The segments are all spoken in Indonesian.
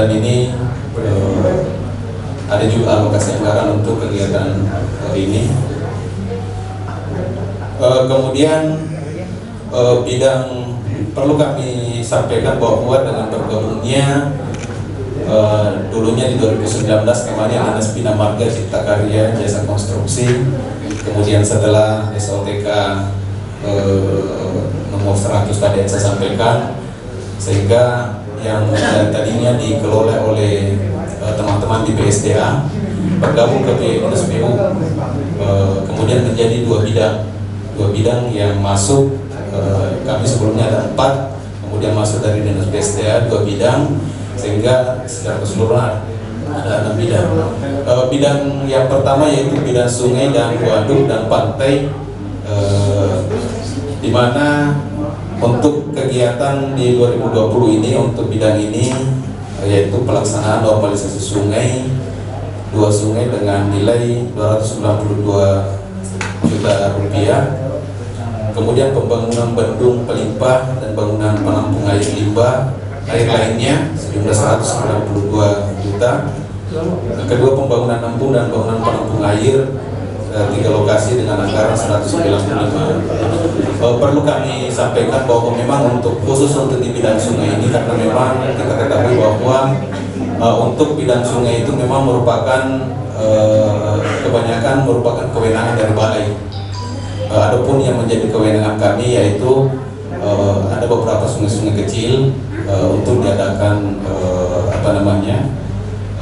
dan ini ada juga alokasi anggaran untuk kegiatan ini. Kemudian bidang perlu kami sampaikan bahwa dengan bergabungnya dulunya di 2019 kemarin Dinas Bina Marga Cipta Karya Jasa Konstruksi, kemudian setelah SOTK nomor 100 tadi yang saya sampaikan, sehingga yang tadinya dikelola oleh teman-teman di PSDA bergabung ke PSBU, kemudian menjadi dua bidang yang masuk. Kami sebelumnya ada 4, kemudian masuk dari Dinas PSDA 2 bidang, sehingga secara keseluruhan ada 6 bidang. Bidang yang pertama yaitu bidang sungai dan waduk dan pantai, di mana untuk kegiatan di 2020 ini untuk bidang ini yaitu pelaksanaan normalisasi sungai, 2 sungai dengan nilai 292 juta rupiah, kemudian pembangunan bendung pelimpah dan bangunan penampung air limbah air lainnya sejumlah 192 juta. Kedua, pembangunan embung dan bangunan penampung air 3 lokasi dengan anggaran 195. Perlu kami sampaikan bahwa memang untuk khusus untuk di bidang sungai ini, karena memang kita ketahui bahwa untuk bidang sungai itu memang merupakan kebanyakan merupakan kewenangan dari balai. Adapun yang menjadi kewenangan kami yaitu ada beberapa sungai-sungai kecil untuk diadakan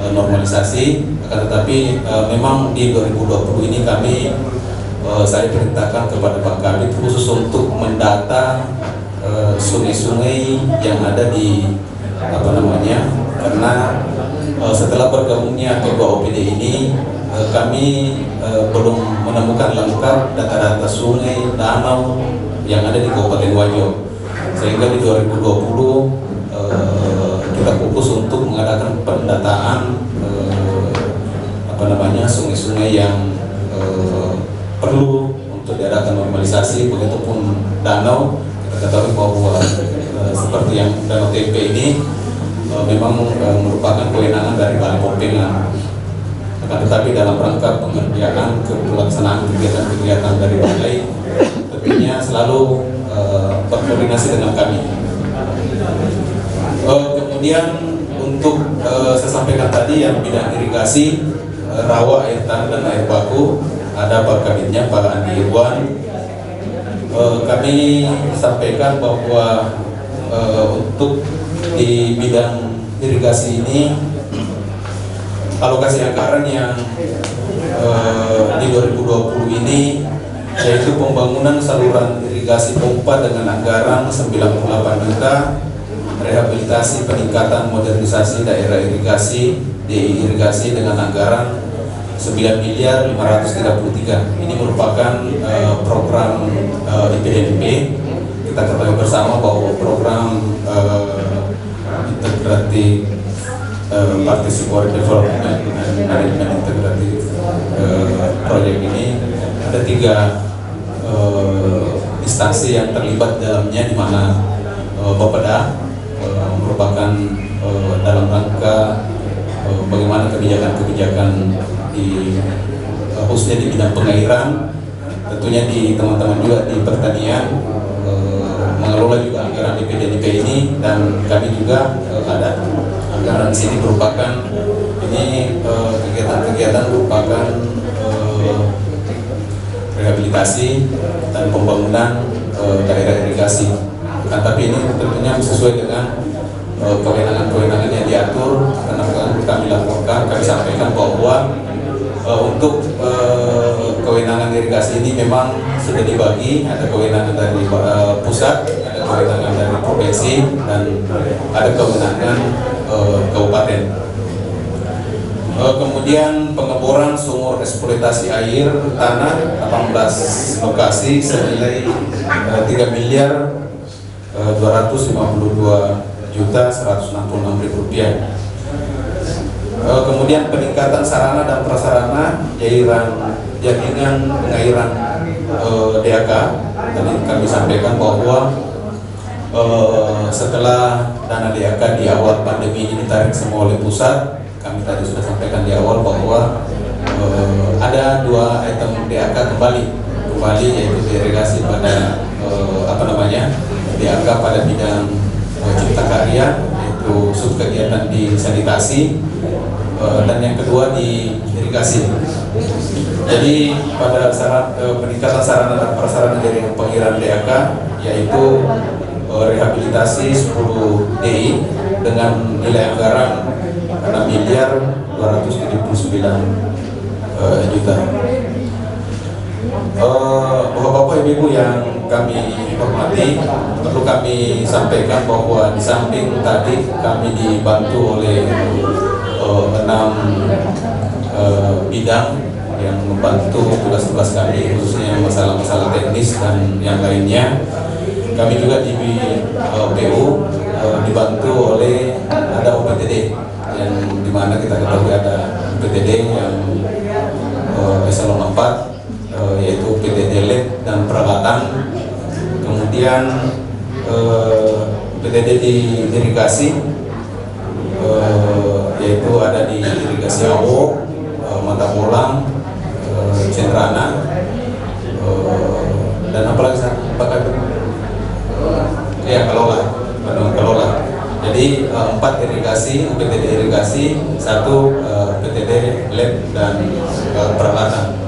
normalisasi. Akan tetapi memang di 2020 ini saya perintahkan kepada Pak Kabid khusus untuk mendata sungai-sungai yang ada di karena setelah bergabungnya kedua OPD ini kami belum menemukan lengkap data-data sungai, danau yang ada di Kabupaten Wajo, sehingga di 2020 kita fokus untuk mengadakan pendataan sungai-sungai yang perlu untuk diadakan normalisasi, begitupun danau. Kita ketahui bahwa seperti yang Danau TP ini memang merupakan kewenangan dari Balai Pompengan. Akan tetapi dalam rangka pengerjaan pelaksanaan kegiatan-kegiatan dari balai, tentunya selalu berkoordinasi dengan kami. Kemudian untuk saya sampaikan tadi yang bidang irigasi, rawa, air tanah dan air baku, ada Pak Kabidnya Pak Andi Irwan. Kami sampaikan bahwa untuk di bidang irigasi ini alokasi anggaran yang di 2020 ini yaitu pembangunan saluran irigasi pompa dengan anggaran 98 juta, rehabilitasi peningkatan modernisasi daerah irigasi diirigasi dengan anggaran 9.533. Ini merupakan program IPDNP. Kita ketahui bersama bahwa program integratif participatory development management integratif proyek ini ada 3 instansi yang terlibat dalamnya, di mana Bapeda merupakan dalam rangka bagaimana kebijakan-kebijakan khususnya di bidang pengairan, tentunya di teman-teman juga di pertanian mengelola juga anggaran di PDNP ini, dan kami juga ada anggaran sini merupakan kegiatan-kegiatan merupakan rehabilitasi dan pembangunan daerah irigasi. Tapi ini tentunya sesuai dengan kewenangan-kewenangan yang diatur, karena kami lakukan, kami sampaikan bahwa untuk kewenangan irigasi ini memang sudah dibagi, ada kewenangan dari pusat, ada kewenangan dari provinsi, dan ada kewenangan kabupaten. Kemudian pengeboran sumur eksploitasi air tanah 18 lokasi senilai 3.252.166.000 rupiah. Kemudian peningkatan sarana dan prasarana jaringan pengairan DAK. Tadi kami sampaikan bahwa setelah dana DAK di awal pandemi ini ditarik semua oleh pusat. Kami tadi sudah sampaikan di awal bahwa ada 2 item DAK kembali yaitu delegasi pada DAK pada bidang cipta karya, yaitu subkegiatan di sanitasi, dan yang kedua di irigasi. Jadi pada peningkatan sarana dan prasarana dari pengiraan DAK, yaitu rehabilitasi 10 DI dengan nilai anggaran 6.279 juta. Bapak-bapak, ibu-ibu yang kami hormati, perlu kami sampaikan bahwa di samping tadi kami dibantu oleh 6 bidang yang membantu tugas-tugas kami, khususnya masalah-masalah teknis dan yang lainnya. Kami juga di PU dibantu oleh ada OPTD, yang dimana kita ketahui ada OPTD yang eselon 4, yaitu PTD lab dan peralatan, kemudian PTD di irigasi, yaitu ada di irigasi Awo, Mata Bolang, Cendrana, dan apalagi Kelola. Jadi 4 irigasi, PTD irigasi, 1 PTD lab dan peralatan.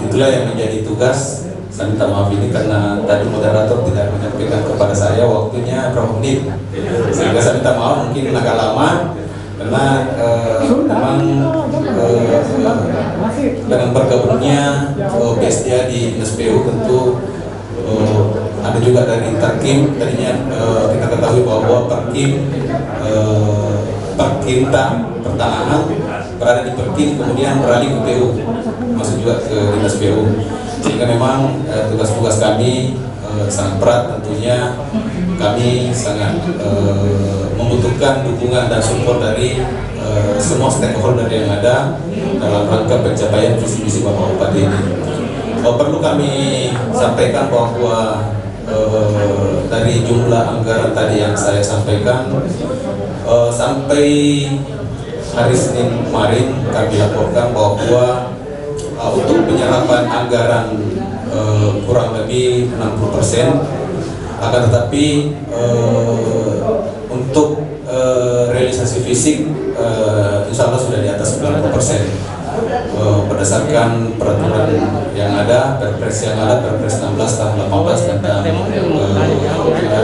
Itulah yang menjadi tugas. Saya minta maaf ini karena tadi moderator tidak menyampaikan kepada saya waktunya berapa menit, sehingga saya minta maaf mungkin agak lama karena memang dengan bergabungnya BSDA di Dinas PU tentu ada juga dari Perkim. Tadinya kita ketahui bahwa Perkinta Pertanahan berada di Perkim, kemudian beralih ke PU, masuk juga ke Dinas PU, sehingga memang tugas-tugas kami sangat berat. Tentunya kami sangat membutuhkan dukungan dan support dari semua stakeholder yang ada dalam rangka pencapaian visi-misi Bapak Bupati ini. Perlu kami sampaikan bahwa dari jumlah anggaran tadi yang saya sampaikan, sampai hari Senin kemarin kami laporkan bahwa untuk penyerapan anggaran kurang lebih 60%, akan tetapi untuk realisasi fisik insya Allah sudah di atas 90%. Berdasarkan peraturan yang ada, Perpres 16 tahun 18 tentang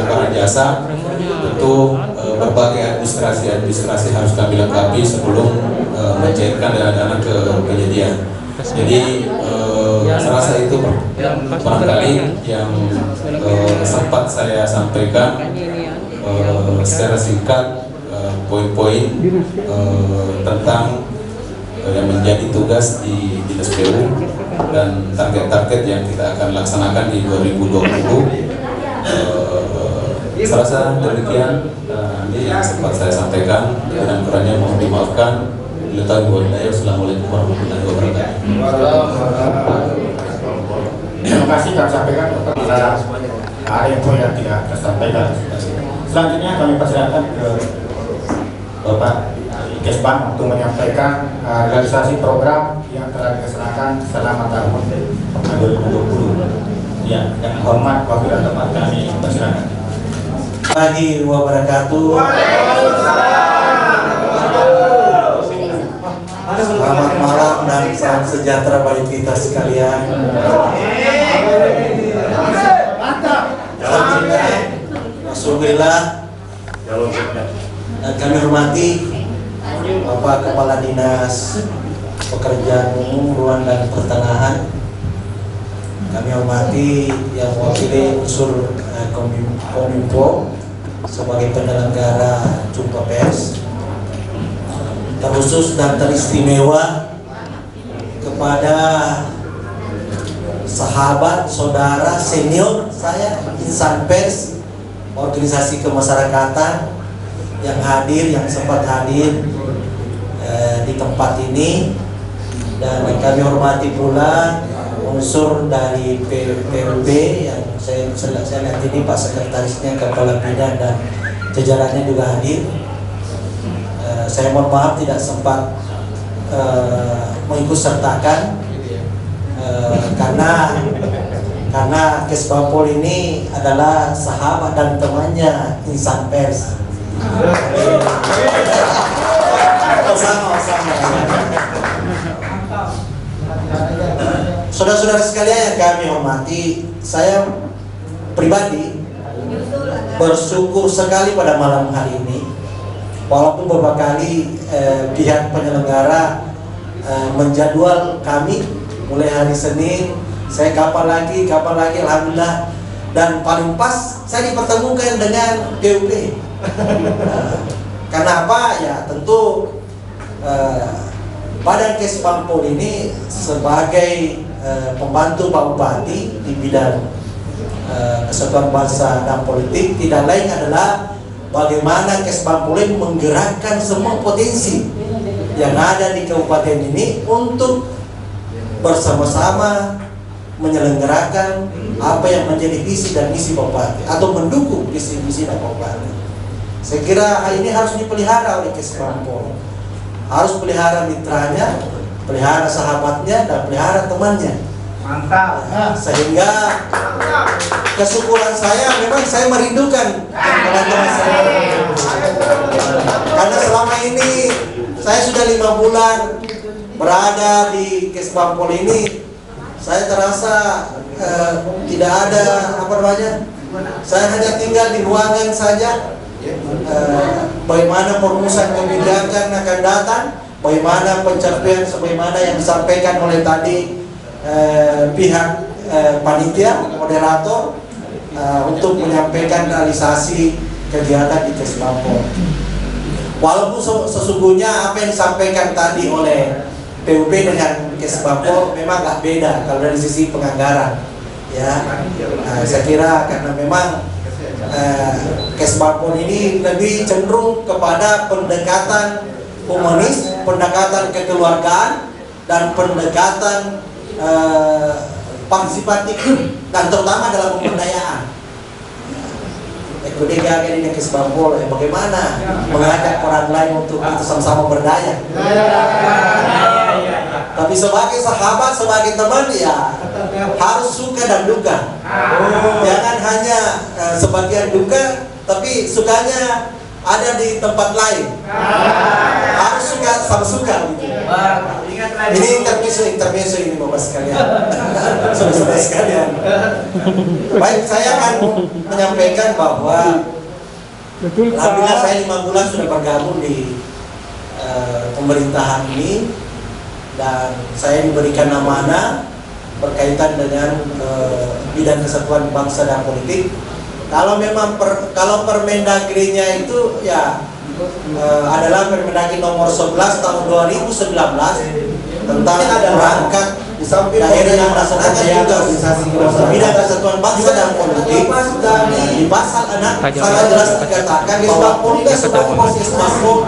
para jasa, tentu berbagai administrasi harus kami lengkapi sebelum mencairkan dana-dana ke penyediaan. Jadi saya rasa itu barangkali yang sempat saya sampaikan secara singkat poin-poin tentang yang menjadi tugas di Dinas PU dan target-target yang kita akan laksanakan di 2020. Saya rasa demikian ini yang sempat saya sampaikan, dan kurangnya mohon dimaafkan. Assalamualaikum warahmatullahi wabarakatuh. Terima kasih kami sampaikan kepada ada info yang tidak tersampaikan. Selanjutnya kami persilakan ke Bapak Kesban untuk menyampaikan realisasi program yang telah dilaksanakan selama tahun 2020. Ya, dengan hormat wakil dan tempat kami persilakan. Warahmatullahi wabarakatuh. Selamat malam dan salam sejahtera bagi kita sekalian. Alhamdulillah, kami hormati Bapak Kepala Dinas Pekerjaan Umum, Ruang dan Pertanahan. Kami hormati yang mewakili unsur Kominfo sebagai penyelenggara jumpa pers. Terkhusus dan teristimewa kepada sahabat, saudara, senior saya, insan pers, organisasi kemasyarakatan yang hadir, yang sempat hadir di tempat ini, dan kami hormati pula unsur dari PUB yang saya lihat ini Pak Sekretarisnya, Kepala Bidang dan jajarannya juga hadir. Saya mohon maaf tidak sempat mengikut sertakan karena Kesbangpol ini adalah sahabat dan temannya insan pers. Sama. Saudara-saudara sekalian yang kami hormati, saya pribadi bersyukur sekali pada malam hari ini, walaupun beberapa kali pihak penyelenggara menjadwal kami mulai hari Senin, saya kapan lagi, alhamdulillah, dan paling pas saya dipertemukan dengan PUP. Karena apa? Ya tentu Badan Kesbangpol ini sebagai pembantu Pak Bupati di bidang kesatuan bangsa dan politik, tidak lain adalah bagaimana Kesbangpol menggerakkan semua potensi yang ada di kabupaten ini untuk bersama-sama menyelenggarakan apa yang menjadi visi dan misi Pak Bupati atau mendukung visi misi Pak Bupati. Saya kira hal ini harus dipelihara oleh Kesbangpol, harus pelihara mitranya, pelihara sahabatnya, dan pelihara temannya. Mantap. Sehingga kesyukuran saya, memang saya merindukan teman-teman saya, karena selama ini saya sudah 5 bulan berada di Kesbangpol ini. Saya terasa tidak ada saya hanya tinggal di ruangan saja. Bagaimana perumusan kebijakan akan datang, bagaimana pencapaian sebagaimana yang disampaikan oleh tadi pihak panitia moderator untuk menyampaikan realisasi kegiatan di Kesbangpol. Walaupun sesungguhnya apa yang disampaikan tadi oleh PUP dengan Kesbangpol memang agak beda kalau dari sisi penganggaran, ya. Saya kira karena memang Kesbangpol ini lebih cenderung kepada pendekatan humanis, pendekatan kekeluargaan, dan pendekatan partisipatif, dan terutama dalam pemberdayaan. Kudega ini Kesbangpol, bagaimana mengajak orang lain untuk kita sama-sama berdaya. Tapi sebagai sahabat, sebagai teman, ya harus suka dan duka. Jangan hanya sebagian duka, tapi sukanya ada di tempat lain. Harus suka sama suka gitu. Ini intermezzo ini Bapak sekalian. Saudara sekalian. Baik, saya akan menyampaikan bahwa alhamdulillah saya 5 bulan sudah bergabung di pemerintahan ini, dan saya diberikan amanah berkaitan dengan bidang kesatuan bangsa dan politik. Kalau memang kalau Permendagri-nya itu ya adalah Permendagri nomor 11 tahun 2019 tentang perangkat daerah yang melaksanakan tugas bidang kesatuan bangsa dan politik. Di pasal 6 sangat jelas dikatakan Kesbangpol ini sebagai Kesbangpol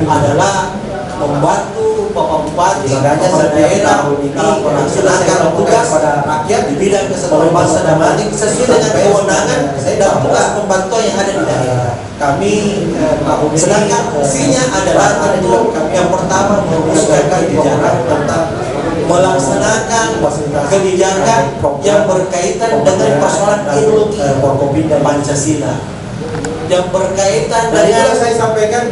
adalah membantu Bapak Bupati dan daerah ini melaksanakan tugas pada rakyat di bidang kesatuan bangsa dan politik sesuai dengan kewenangan dan tugas pembantuan yang ada di daerah. Kami sedangkan fungsinya adalah yang pertama merumuskan kebijakan tentang melaksanakan kebijakan yang berkaitan dengan persoalan ideologi Pancasila, yang berkaitan dengan saya sampaikan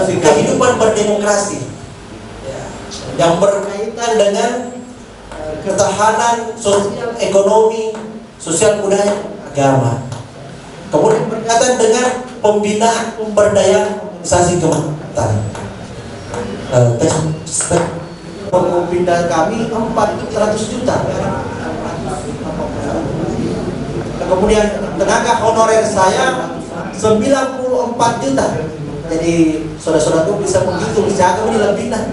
kehidupan berdemokrasi, yang berkaitan dengan ketahanan sosial, ekonomi, sosial, budaya, agama. Kemudian berkaitan dengan pembinaan pemberdayaan organisasi kemanusiaan. Pembinaan kami 400 juta. Kemudian tenaga honorer saya 94 juta. Jadi saudara-saudara itu bisa menghitung secara ini lebih lah.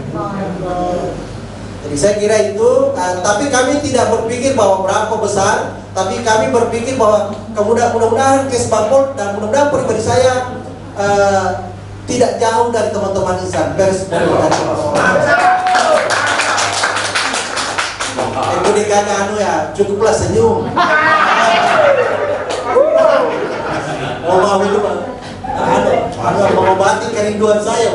Jadi saya kira itu, tapi kami tidak berpikir bahwa berapa besar, tapi kami berpikir bahwa mudah-mudahan Kesbangpol dan mudah-mudahan pribadi saya tidak jauh dari teman-teman insan pers. Itu dikata ya cukuplah senyum. Mohon maaf itu Pak. Mengobati kerinduan saya.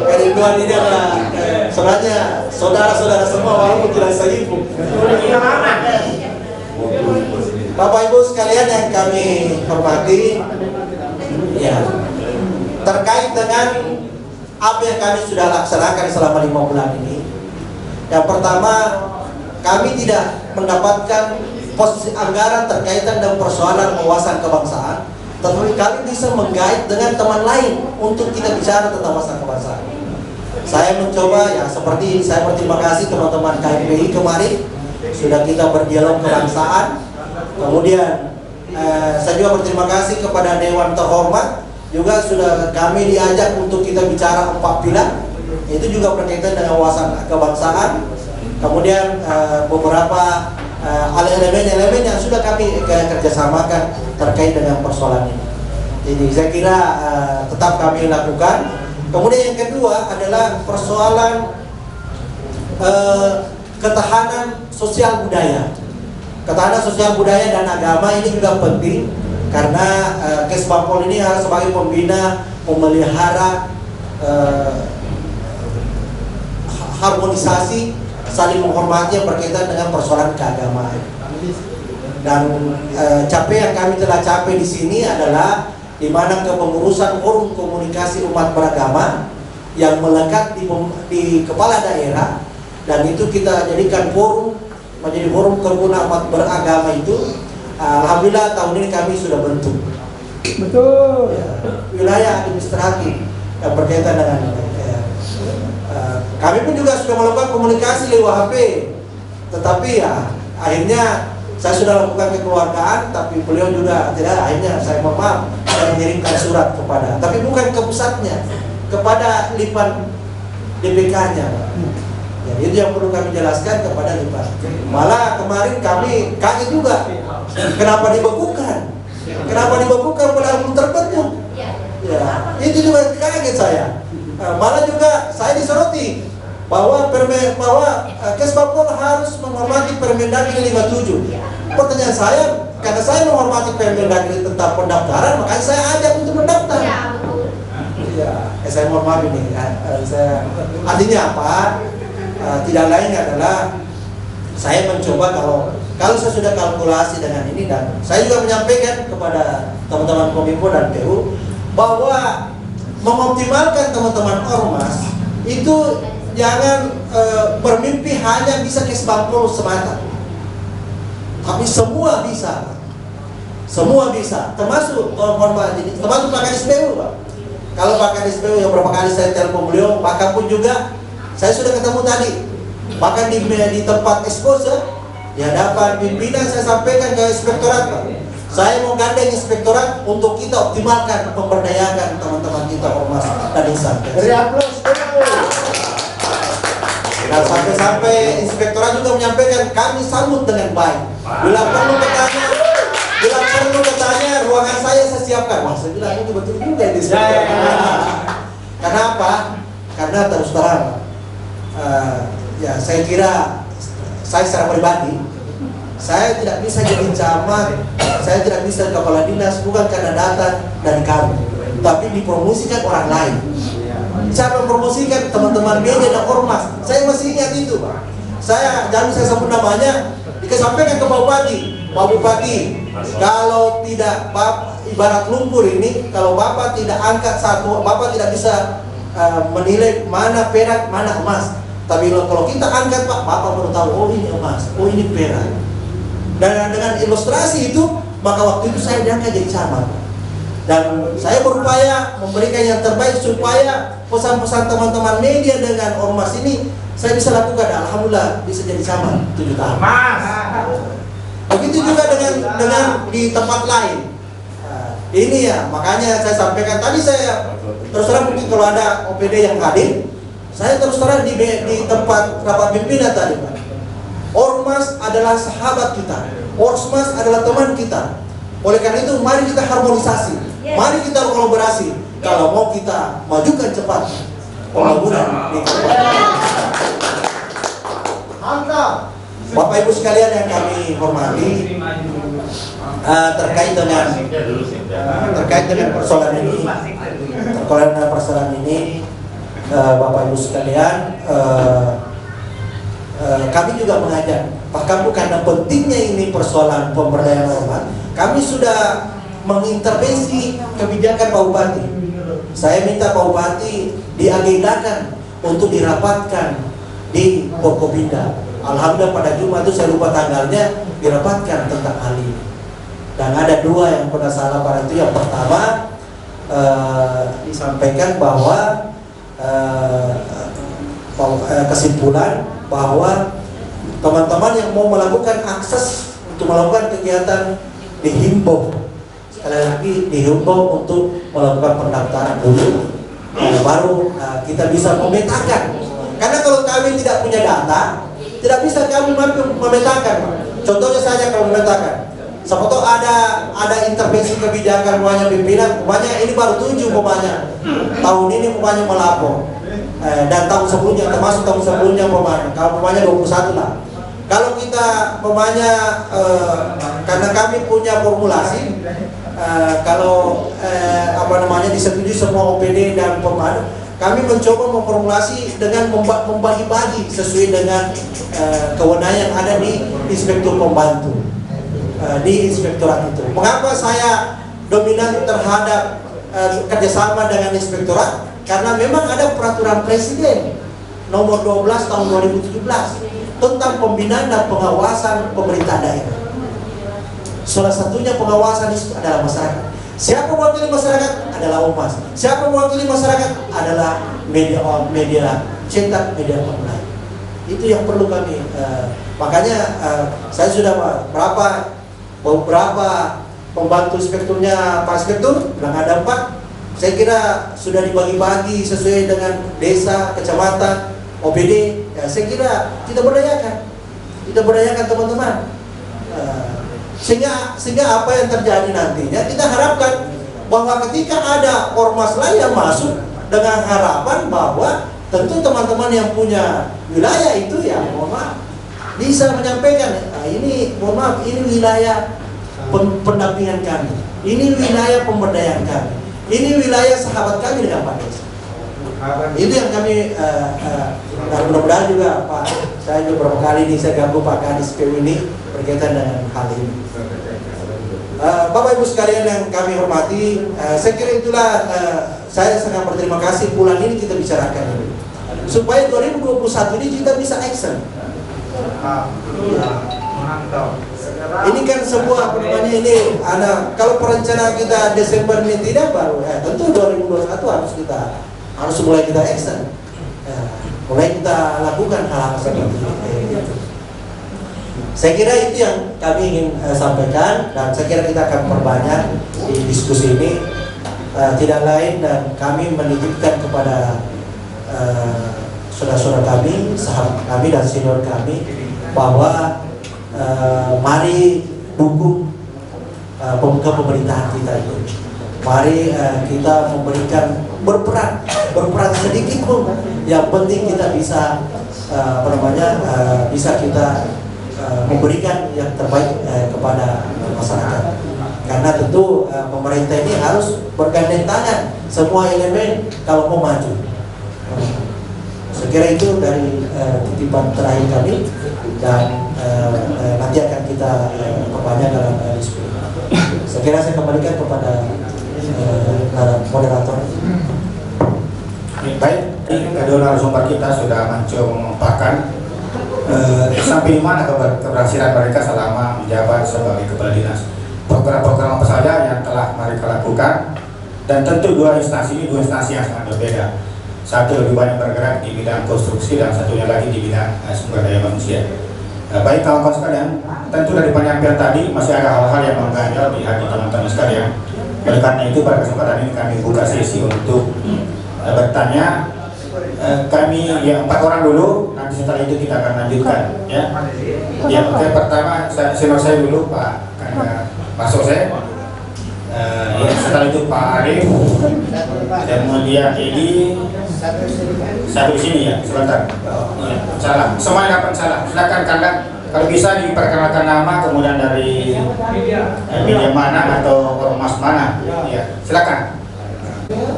Kerinduan ini adalah sebenarnya saudara-saudara semua walaupun tidak seibu. Bapak Ibu sekalian yang kami hormati, ya, terkait dengan apa yang kami sudah laksanakan selama 5 bulan ini. Yang pertama, kami tidak mendapatkan posisi anggaran terkaitan dengan persoalan wawasan kebangsaan, tetapi kami bisa menggait dengan teman lain untuk kita bicara tentang wawasan kebangsaan. Saya mencoba, ya seperti saya berterima kasih teman-teman KMPI kemarin sudah kita berdialog kebangsaan. Kemudian saya juga berterima kasih kepada Dewan Terhormat, juga sudah kami diajak untuk kita bicara 4 pilar. Itu juga berkaitan dengan wawasan kebangsaan. Kemudian beberapa elemen-elemen yang sudah kami kerjasamakan terkait dengan persoalan ini. Jadi saya kira tetap kami lakukan. Kemudian yang kedua adalah persoalan ketahanan sosial budaya. Ketahanan sosial budaya dan agama ini juga penting karena Kesbangpol ini harus sebagai pembina, memelihara harmonisasi, saling menghormati yang berkaitan dengan persoalan keagamaan. Dan capaian yang kami telah capai di sini adalah di mana kepengurusan forum komunikasi umat beragama yang melekat di kepala daerah, dan itu kita jadikan forum menjadi forum kerumunan umat beragama itu. Alhamdulillah tahun ini kami sudah bentuk. Betul. Ya, wilayah administratif yang berkaitan dengan kami pun juga sudah melakukan komunikasi lewat HP, tetapi ya akhirnya saya sudah lakukan kekeluargaan, tapi beliau juga tidak. Akhirnya saya mohon maaf, saya mengirimkan surat kepada, tapi bukan ke pusatnya, kepada Lipan DPK-nya. Ya, itu yang perlu kami jelaskan kepada Lipan. Malah kemarin kami kaget juga, kenapa dibekukan? Kenapa dibekukan padahal belum terbentuk? Ya, itu juga kaget saya. Malah juga saya disoroti bahwa Kesbangpol harus menghormati Permendagri 57. Pertanyaan saya, karena saya menghormati Permendagri tentang pendaftaran, makanya saya ajak untuk mendaftar. Ya, saya mohon maaf ini. Artinya apa? Tidak lain adalah saya mencoba kalau saya sudah kalkulasi dengan ini, dan saya juga menyampaikan kepada teman-teman Kominfo dan PU bahwa mengoptimalkan teman-teman ormas itu jangan bermimpi hanya bisa Kesbangpol semata, tapi semua bisa, termasuk termasuk Pak Kadis PU, Pak. Kalau Pak Kadis PU yang berapa kali saya telepon beliau, bahkan pun juga saya sudah ketemu tadi, bahkan di tempat expose di hadapan pimpinan saya sampaikan ke inspektorat, Pak. Saya mau gandeng inspektorat untuk kita optimalkan pemberdayaan teman-teman kita ormas dan insan. Dan sampai inspektorat juga menyampaikan kami sambut dengan baik. Bila perlu bertanya, ruangan saya siapkan. Wah, saya bilang itu betul juga ini. Kenapa? Karena terus terang, ya saya kira saya secara pribadi, saya tidak bisa jadi camat, saya tidak bisa kepala dinas, bukan karena data dari kami, tapi dipromosikan orang lain. Siapa mempromosikan? Teman-teman media dan ormas. Saya masih ingat itu, Pak. Saya sebut namanya, dikesampaikan ke Pak Bupati, kalau tidak ibarat lumpur ini, kalau Bapak tidak angkat satu, Bapak tidak bisa menilai mana perak, mana emas. Tapi kalau kita angkat, Pak, Bapak baru tahu, oh ini emas, oh ini perak. Dan dengan ilustrasi itu, maka waktu itu saya diangkat jadi camat. Dan saya berupaya memberikan yang terbaik supaya pesan-pesan teman-teman media dengan ormas ini saya bisa lakukan. Alhamdulillah bisa jadi camat 7 tahun. Begitu juga dengan di tempat lain. Ini ya, makanya saya sampaikan tadi, saya terus terang mungkin kalau ada OPD yang hadir, saya terus terang di tempat rapat pimpinan tadi, Pak. Ormas adalah sahabat kita, ormas adalah teman kita. Oleh karena itu, mari kita harmonisasi, mari kita kolaborasi. Kalau mau kita majukan cepat pembangunan di Mantap. Bapak Ibu sekalian yang kami hormati, terkait dengan persoalan ini, Bapak Ibu sekalian, kami juga mengajak, bahkan karena pentingnya ini persoalan pemberdayaan ormas, kami sudah mengintervensi kebijakan Pak Bupati. Saya minta Pak Bupati diagendakan untuk dirapatkan di Forkopimda. Alhamdulillah pada Jumat itu, saya lupa tanggalnya, dirapatkan tentang hal ini. Dan ada dua yang pernah salah pada itu. Yang pertama, disampaikan bahwa kesimpulan bahwa teman-teman yang mau melakukan akses untuk melakukan kegiatan dihimbau, sekali lagi dihimbau untuk melakukan pendaftaran dulu, baru kita bisa memetakan. Karena kalau kami tidak punya data, tidak bisa kami mampu memetakan. Contohnya saja kalau memetakan, siapa tahu ada intervensi kebijakan umpamanya pimpinan, umpamanya ini baru 7 umpamanya, tahun ini umpamanya melapor, dan tahun sebelumnya, termasuk tahun sebelumnya umpamanya, kalau umpamanya 21 lah. Kalau kita umpamanya karena kami punya formulasi, kalau disetujui semua OPD dan pemadu, kami mencoba memformulasi dengan membagi-bagi sesuai dengan kewenangan yang ada di inspektur pembantu, di inspektorat itu. Mengapa saya dominan terhadap kerjasama dengan inspektorat? Karena memang ada peraturan presiden nomor 12 tahun 2017 tentang pembinaan dan pengawasan pemerintah daerah. Salah satunya pengawasan itu adalah masyarakat. Siapa mewakili masyarakat adalah ormas. Siapa mewakili masyarakat adalah media cetak, media online. Itu yang perlu kami. Makanya saya sudah beberapa pembantu inspekturnya Pak Inspektur, bilang ada 4. Saya kira sudah dibagi-bagi sesuai dengan desa, kecamatan, OPD. Ya, saya kira kita berdayakan teman-teman. Sehingga apa yang terjadi nantinya, kita harapkan bahwa ketika ada ormas lain yang masuk, dengan harapan bahwa tentu teman-teman yang punya wilayah itu ya mohon maaf bisa menyampaikan, ini mohon maaf, ini wilayah pendampingan kami, ini wilayah pemberdayaan kami, ini wilayah sahabat kami dengan Pak Desa. Itu yang kami dan mudah-mudahan juga Pak, saya juga beberapa kali ini saya ganggu Pak Kadis PU ini berkaitan dengan hal ini. Bapak Ibu sekalian yang kami hormati, saya kira itulah saya sangat berterima kasih bulan ini kita bicarakan ini, supaya 2021 ini kita bisa action. Ini kan sebuah ini kalau perencanaan kita Desember ini tidak baru, tentu 2021 harus mulai kita action, mulai kita lakukan hal-hal seperti ini. Saya kira itu yang kami ingin sampaikan, dan saya kira kita akan perbanyak di diskusi ini. Tidak lain dan kami menitipkan kepada saudara-saudara kami, sahabat kami dan senior kami, bahwa mari dukung pemerintahan kita itu. Mari kita memberikan berperan sedikit pun, yang penting kita bisa bisa kita memberikan yang terbaik kepada masyarakat. Karena tentu pemerintah ini harus bergandeng tangan semua elemen kalau mau maju. Saya kira itu dari titipan terakhir kami, dan nanti akan kita perbanyak dalam diskusi. Saya kira saya kembalikan kepada moderator. Baik, kedua narasumber kita sudah mencoba memaparkan sampai di mana keberhasilan mereka selama menjabat sebagai kepala dinas, program-program apa saja yang telah mereka lakukan, dan tentu dua instansi ini dua instansi yang sangat berbeda. Satu lebih banyak bergerak di bidang konstruksi dan satunya lagi di bidang sumber daya manusia. Baik kawan-kawan sekalian, tentu dari penyampaian tadi masih ada hal-hal yang mengganjal di hati teman-teman sekalian. Oleh karena itu pada kesempatan ini kami buka sesi untuk bertanya. Kami ya 4 orang dulu, nanti setelah itu kita akan lanjutkan ya. Ya, oke, pertama senior saya dulu Pak Sose. Ya, setelah itu Pak Arif, kemudian Edi, satu di sini ya, sebentar. Ya, salah, semuanya dapat salah. Silakan kalian Kalau bisa diperkenalkan nama, kemudian dari media mana atau ormas mana. Ya, silakan.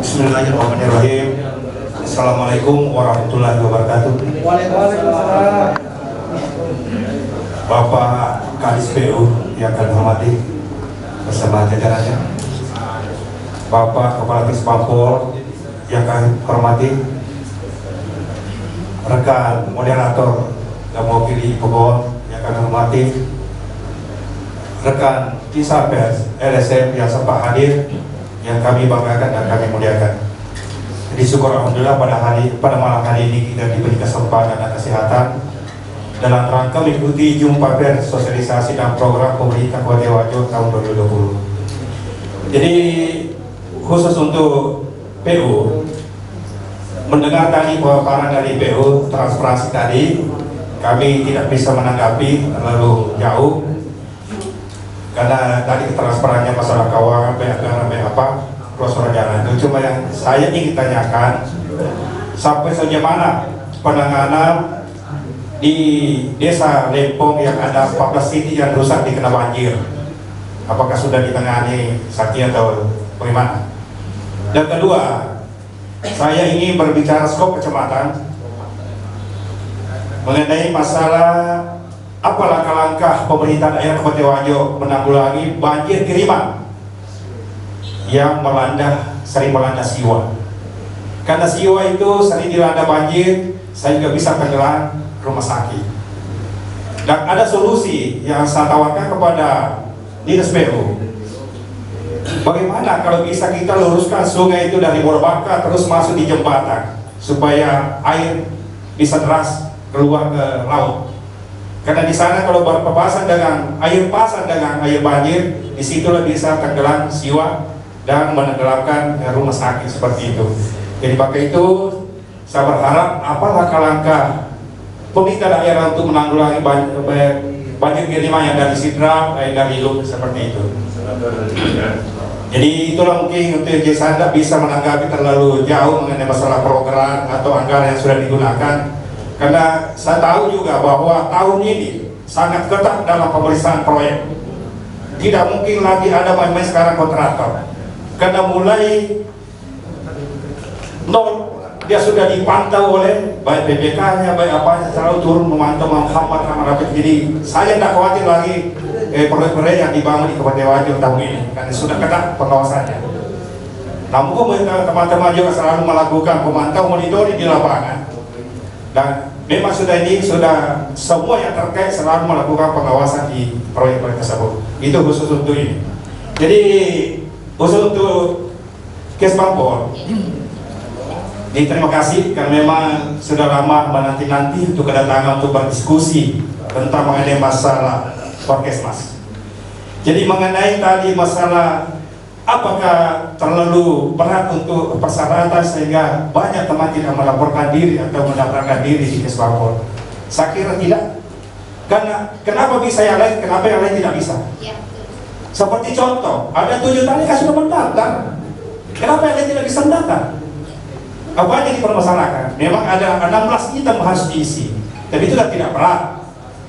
Bismillahirrahmanirrahim. Assalamualaikum warahmatullahi wabarakatuh. Waalaikumsalam. Bapak Kadis PU yang kami hormati bersama jajarannya, Bapak Kepala Kesbangpol yang kami hormati, rekan moderator dan mewakili pemohon yang kami hormati, rekan kisah pers LSM yang sempat hadir yang kami banggakan dan kami muliakan. Jadi syukur alhamdulillah pada malam hari ini kita diberi kesempatan dan kesehatan dalam rangka mengikuti jumpa pers sosialisasi dan program pemerintah Kabupaten Wajo tahun 2020. Jadi khusus untuk PU, mendengar tadi pemaparan dari PU transparansi tadi, kami tidak bisa menanggapi terlalu jauh karena tadi transparannya masalah keuangan, banyak apa prosedur jalan itu. Cuma yang saya ingin tanyakan, sampai sejauh mana penanganan di desa Lempong yang ada 14 titik yang rusak dikena banjir? Apakah sudah ditangani Sakti atau bagaimana? Dan kedua, saya ingin berbicara skop kecamatan mengenai masalah apa langkah-langkah pemerintah daerah Kabupaten Wajo menanggulangi banjir kiriman yang sering melanda Siwa. Karena Siwa itu sering dilanda banjir, saya juga bisa tenggelam rumah sakit. Dan ada solusi yang saya tawarkan kepada Dinas PU. Bagaimana kalau bisa kita luruskan sungai itu dari Borbaka terus masuk di jembatan supaya air bisa deras keluar ke laut. Karena di sana kalau berpapasan dengan air pasang dengan air banjir, disitulah bisa tenggelam Siwa dan menenggelamkan rumah sakit seperti itu. Jadi pakai itu saya berharap apa langkah-langkah pemerintah daerah untuk menanggulangi banjir kiriman yang dari Sidra, dari Luk seperti itu. Jadi itulah mungkin untuk saya tidak bisa menanggapi terlalu jauh mengenai masalah program atau anggaran yang sudah digunakan. Karena saya tahu juga bahwa tahun ini sangat ketat dalam pemeriksaan proyek. Tidak mungkin lagi ada main-main sekarang kontraktor. Karena mulai nol dia sudah dipantau oleh baik PPK-nya, baik apanya, selalu turun memantau, menghambat. Jadi saya tidak khawatir lagi proyek-proyek yang dibangun di Kabupaten Wajo tahun ini, karena sudah ketat pengawasannya. Namun teman-teman juga selalu melakukan pemantau monitoring di lapangan. Dan memang sudah semua yang terkait selalu melakukan pengawasan di proyek-proyek tersebut. Itu khusus untuk ini. Jadi khusus untuk Kesbangpol, terima kasih karena memang sudah lama menanti-nanti untuk kedatangan untuk berdiskusi tentang mengenai masalah Orkesmas. Jadi mengenai tadi masalah apakah terlalu berat untuk persyaratan sehingga banyak teman tidak melaporkan diri atau mendaftarkan diri di Kesbangpol? Saya kira tidak. Karena kenapa bisa yang lain, kenapa yang lain tidak bisa? Ya. Seperti contoh, ada 7 tani kan sudah mendaftar. Kenapa yang lain tidak bisa mendaftar? Apa yang dipermasalahkan? Memang ada 16 item harus diisi, tapi itu tidak berat.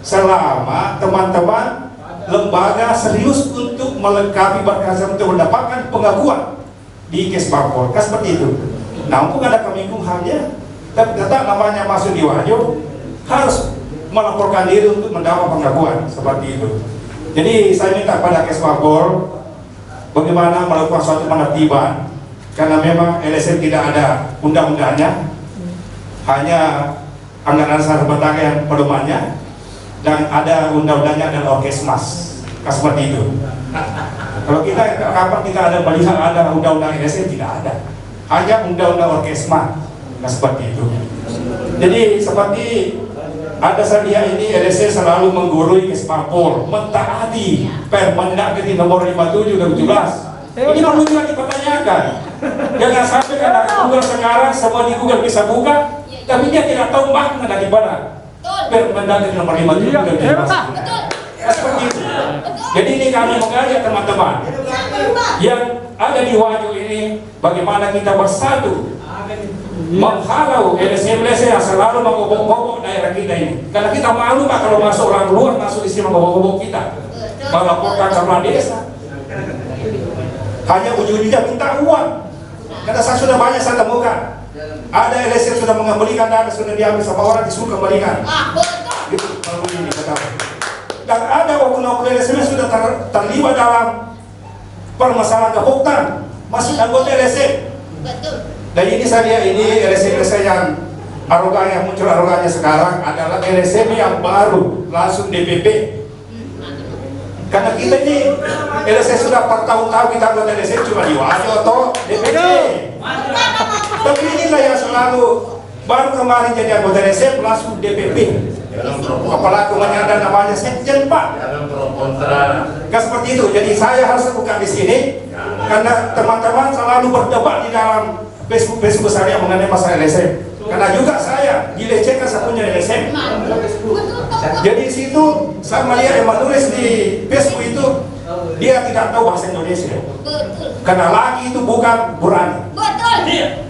Selama teman-teman lembaga serius untuk melengkapi berkas untuk mendapatkan pengakuan di Kesbangpol, kan seperti itu. Namun ada Kemenkumhamnya, tapi tetap namanya masuk di Wajo harus melaporkan diri untuk mendapat pengakuan seperti itu. Jadi saya minta pada Kesbangpol bagaimana melakukan suatu penertiban, karena memang LSM tidak ada undang-undangnya, hanya anggaran dasar rumah tangga yang pedomannya, dan ada undang-undangnya dan Orkesmas, seperti itu. Kalau kita kapan kita ada melihat ada undang-undang LSM, tidak ada, hanya undang-undang Orkesmas, seperti itu. Jadi seperti ada sedia ini LSM selalu menggurui Kesbangpol mentaati Permendagri nomor 57 2017. Ini perlu juga dipertanyakan. Jangan sampai karena Google sekarang semua di Google bisa buka, tapi dia tidak tahu makna daripada Permendagri nomor 57 seperti itu. Jadi ini kami mengajak teman-teman yang ada di Wajo ini, bagaimana kita bersatu menghalau LSM-LSM yang selalu mengobok-obok daerah kita ini. Karena kita malu Pak kalau masuk orang luar masuk di sini mengobok-obok kita, melaporkan kepala desa. Hanya ujung-ujungnya minta uang. Karena saya banyak saya temukan. Ada LSM sudah mengembalikan dana, sudah diambil sama orang disuruh kembalikan. Gitu kalau ini katakan. Dan ada oknum LSM yang sudah terlibat dalam permasalahan kehutanan, masuk anggota LSM. Dan ini saya lihat ini LSM yang arogan yang muncul arogannya sekarang adalah LSM yang baru langsung DPP. Karena kita ini LSM sudah bertahun-tahun kita anggota LSM cuma di Wajo atau DPP. Tapi inilah yang selalu baru kemarin jadi anggota LSM langsung DPP. Apalagi menyandang namanya sekjen Pak. Kan seperti itu. Jadi saya harus buka di sini karena teman-teman selalu berdebat di dalam Facebook saya mengenai masalah LSM. Karena juga saya dilecehkan saya punya LSM. Jadi di situ saya melihat yang menulis di Facebook itu dia tidak tahu bahasa Indonesia. Karena laki itu bukan Burani.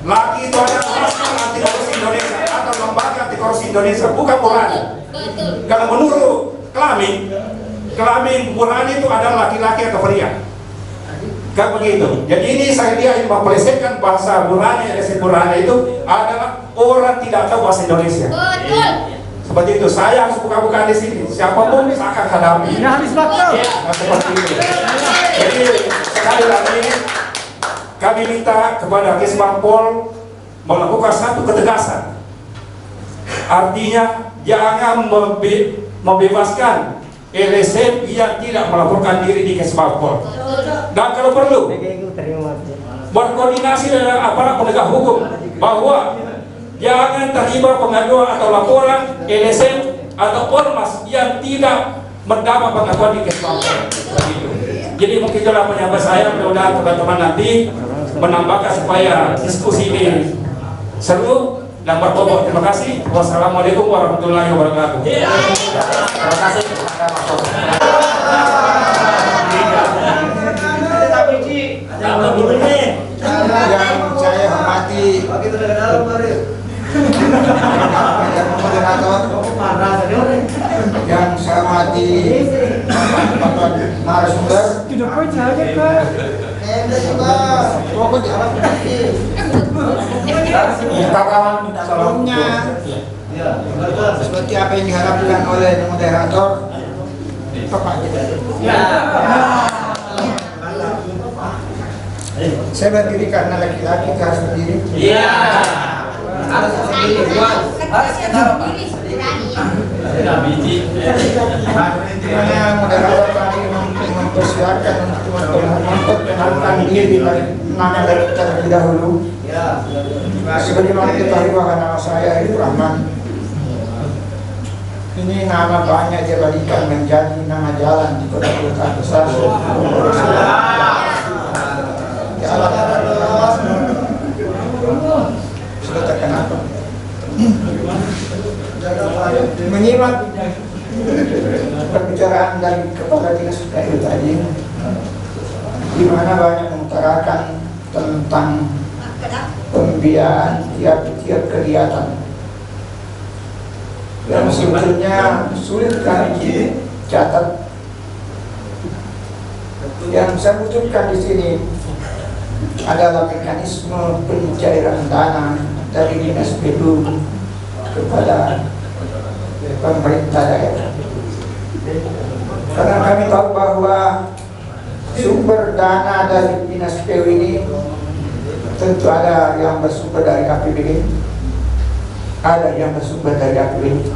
Laki itu adalah Laskar Anti Korupsi Indonesia atau Lembaga Anti Korupsi Indonesia, bukan Burani. Karena menurut kelamin Burani itu adalah laki-laki atau pria. Kan begitu. Jadi ini saya dia ingin mempelesetkan bahasa Burani, LSM Burani itu adalah orang tidak tahu bahasa Indonesia. Seperti itu. Saya harus buka-buka di sini. Siapapun saya akan hadapi. Nah, habis waktu. Seperti itu. Jadi sekali lagi kami minta kepada Kesbangpol melakukan satu ketegasan. Artinya jangan membebaskan LSM yang tidak melaporkan diri di Kesbangpol. Dan kalau perlu berkoordinasi dengan aparat penegak hukum bahwa jangan terlibat pengaduan atau laporan LSM atau ormas yang tidak mendapat pengakuan di Kesbangpol. Jadi mungkin itulah penyampaian saya. Mudah-mudahan teman-teman nanti menambahkan supaya diskusi ini seru dan berbobot. Terima kasih. Wassalamualaikum warahmatullahi wabarakatuh. Terima kasih. Yang saya hormati yang saya hormati Bapak narasumber, sebelumnya seperti apa yang diharapkan oleh moderator Bapak. Saya berdiri karena laki-laki harus berdiri. Iya. Harus berdiri. Karena moderator tadi mempersilakan untuk mengenalkan diri nama terlebih dahulu. Sebagaimana diketahui bahwa nama saya itu Rahman. Ini nama banyak dia balikan menjadi nama jalan di kota-kota besar. Sudah terkenal. Menyimak perbicaraan dari kepala dinas PU tadi, di mana banyak mengutarakan tentang pembiayaan tiap-tiap kegiatan yang sebetulnya sulit kami catat. Yang saya butuhkan di sini adalah mekanisme pencairan dana dari dinas PU kepada pemerintah daerah. Karena kami tahu bahwa sumber dana dari dinas PU ini tentu ada yang bersumber dari APBD, ada yang bersumber dari APBD.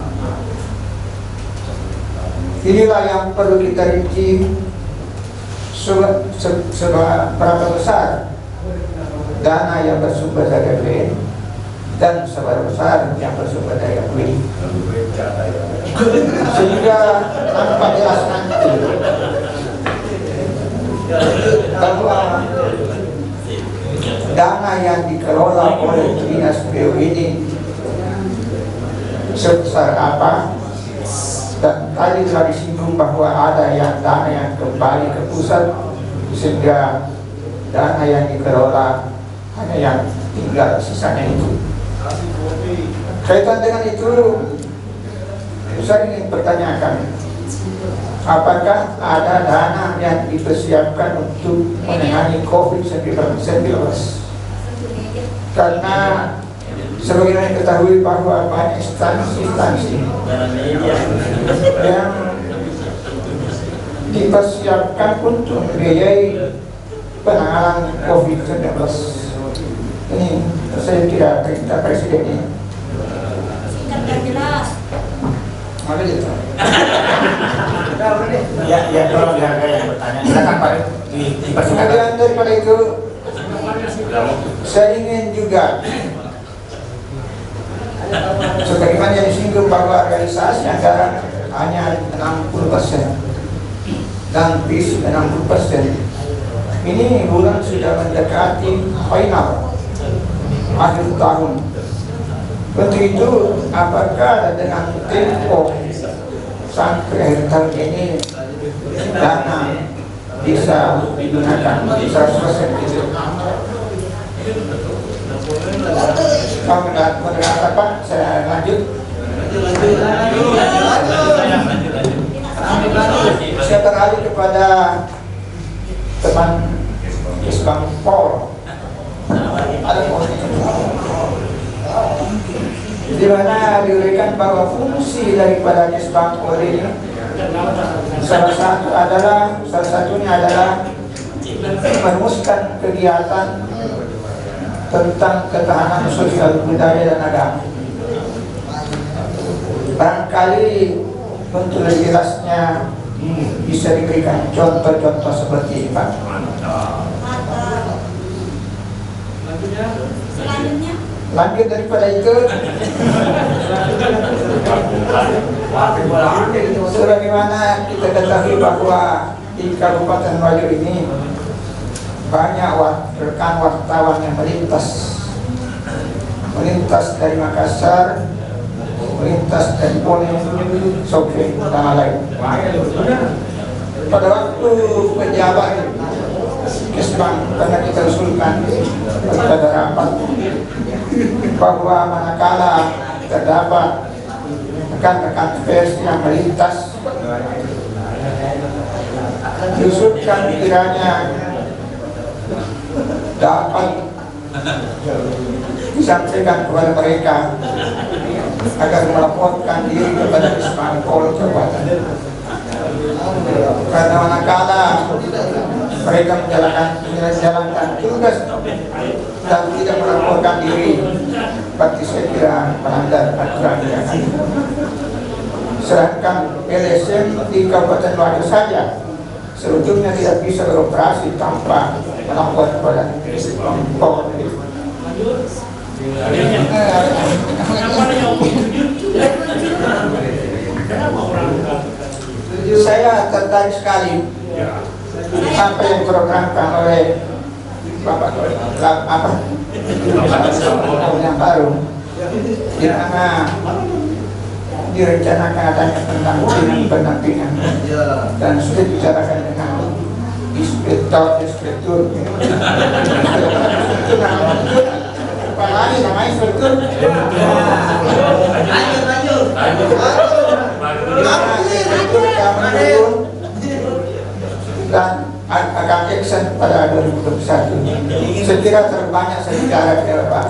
Inilah yang perlu kita rinci seberapa besar dana yang bersumber dari APBD dan seberapa besar yang bersumber dari APBD, sehingga nampak jelas nanti bahwa dana yang dikelola oleh dinas PU ini sebesar apa. Dan tadi telah disinggung bahwa ada yang dana yang kembali ke pusat, sehingga dana yang dikelola hanya yang tinggal sisanya itu. Kaitan dengan itu, saya ingin pertanyakan, apakah ada dana yang dipersiapkan untuk menangani COVID-19? Karena sebagaimana diketahui bahwa banyak instansi yang dipersiapkan untuk membiayai penanganan COVID-19. Ini saya kira perintah Presiden ini. Mana dia? Ya, tolong dihargai yang bertanya. Silakan Pak, dipersilakan. Kemudian daripada itu, saya ingin juga sebagaimana yang disinggung bahwa realisasi anggaran hanya 60% dan bis 60%. Ini bulan sudah mendekati final akhir tahun. Untuk itu, apakah dengan tempo sampai akhir tahun ini dana bisa digunakan 100%? Mendengar apa? Saya lanjut. Saya beralih kepada teman Kesbang Pol. Ada di mana diuraikan bahwa fungsi daripada Kesbang Pol ini salah satunya adalah merumuskan kegiatan tentang ketahanan sosial budaya dan agama. Barangkali untuk lebih jelasnya bisa diberikan contoh-contoh seperti ini, Pak. Selanjutnya. Lanjut daripada itu, sebagaimana kita ketahui bahwa di Kabupaten Wajo ini banyak rekan wartawan yang melintas dari Makassar, melintas dari Bone, Soke, dan lain. Pada waktu pejabat Kesbang pernah kita usulkan pada rapat bahwa manakala terdapat rekan-rekan pers yang melintas, diusulkan kiranya dapat disampaikan kepada mereka agar melaporkan diri kepada Kesbang Pol Kabupaten. Karena manakala mereka menjalankan tugas dan tidak melaporkan diri, berarti saya kira melanggar aturan yang ada. Sedangkan LSM di Kabupaten Wajo saja sebetulnya tidak bisa beroperasi tanpa melapor kepada Pol. Saya tertarik sekali apa yang diprogramkan oleh Bapak yang baru, di mana direncanakan adanya pendampingan dan sudah dibicarakan dengan inspektur. Namanya inspektur. Dan akan action pada 2021. Saya kira terbanyak saya bicara ke Pak.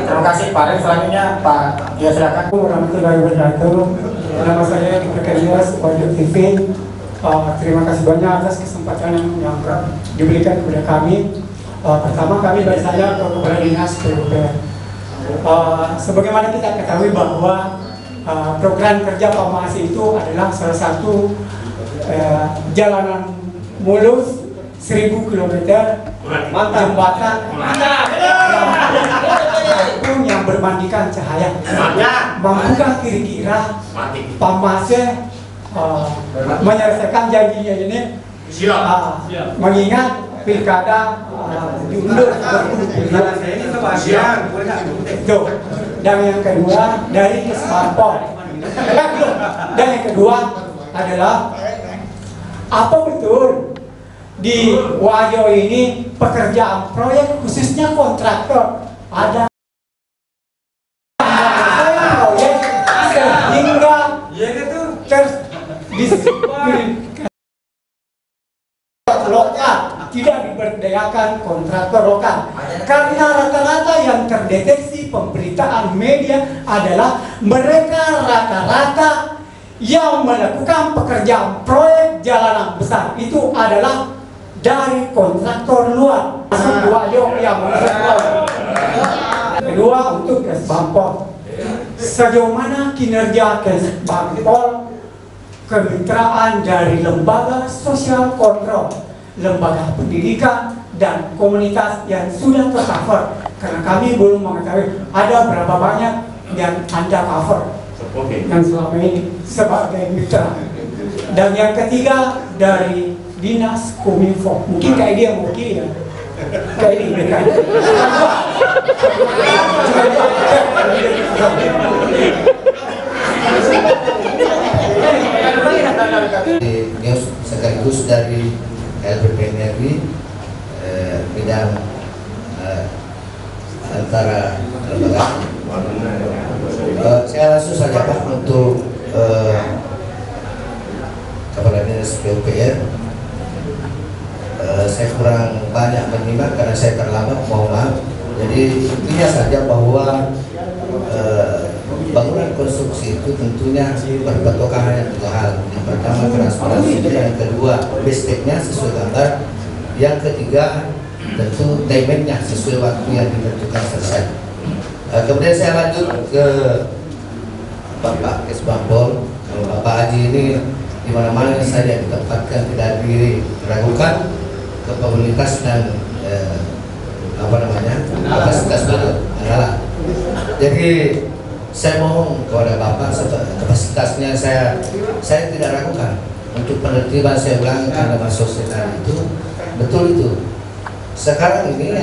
Terima kasih Pak. Selanjutnya Pak, ya silakan. Warahmatullahi wabarakatuh. Nama saya Dr. Ilyas, Wajo TV. Terima kasih banyak atas kesempatan yang diberikan kepada kami. Pertama kami dari saya ke Kepala Dinas PUPR. Sebagaimana kita ketahui bahwa program kerja PAMASI itu adalah salah satu jalanan mulus 1000 km jembatan yang bermandikan cahaya. Mampukah kira-kira PAMASI menyelesaikan janjinya ini? Mengingat pilkada diundur dan yang kedua dari Kesbang Pol. Dan yang kedua adalah apa betul di Wajo ini pekerjaan proyek khususnya kontraktor ada proyek sehingga lokal tidak diberdayakan kontraktor lokal karena rata-rata yang terdeteksi pemberitaan media adalah mereka rata-rata yang melakukan pekerjaan proyek jalanan besar itu adalah dari kontraktor luar. Yang kedua untuk Kesbangpol, sejauh mana kinerja Kesbangpol kemitraan dari lembaga sosial kontrol, lembaga pendidikan dan komunitas yang sudah tercover, karena kami belum mengetahui ada berapa banyak yang Anda cover yang selama ini sebagai mitra. Dan yang ketiga dari Dinas Kominfo, mungkin kayak dia mewakili ya, kayak ini News sekaligus dari LPPNRI bidang antara lembaga. Saya langsung saja Pak untuk Kepala Dinas PUPR. Saya kurang banyak menyimak karena saya terlambat, mohon maaf. Jadi intinya saja bahwa bangunan konstruksi itu tentunya berpatokan hanya 3 hal. Yang pertama transparansi, yang kedua besteknya sesuai gambar, yang ketiga tentu timernya sesuai waktu yang ditentukan selesai. Kemudian saya lanjut ke Bapak Kesbangpol. Kalau Bapak Haji ini di mana-mana saja ditempatkan tidak diragukan kapabilitas dan kapasitas beliau adalah. Jadi saya mohon kepada Bapak, kapasitasnya saya tidak ragukan untuk penertiban. Saya ulangi karena masuk sekarang itu betul itu. Sekarang ini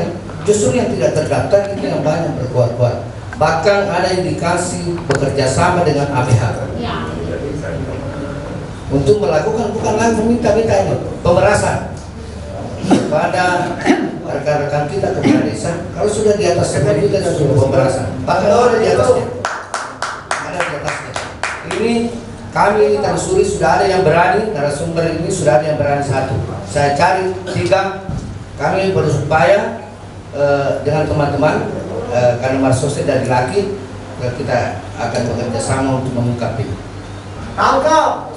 justru yang tidak terdaftar itu yang banyak berkuat-kuat. Bahkan ada indikasi bekerja sama dengan ABH untuk melakukan, bukan lagi meminta-minta ini, pemerasan kepada rekan-rekan kita kepala desa. Kalau sudah di atas 10 juta sudah pemerasan, bahkan ada di atasnya. Ini kami ini telusuri, sudah ada yang berani, narasumber ini sudah ada yang berani 1. Saya cari 3. Kami berupaya dengan teman-teman karena Marsose dari laki kita akan bekerja sama untuk mengungkap ini. Tangkap.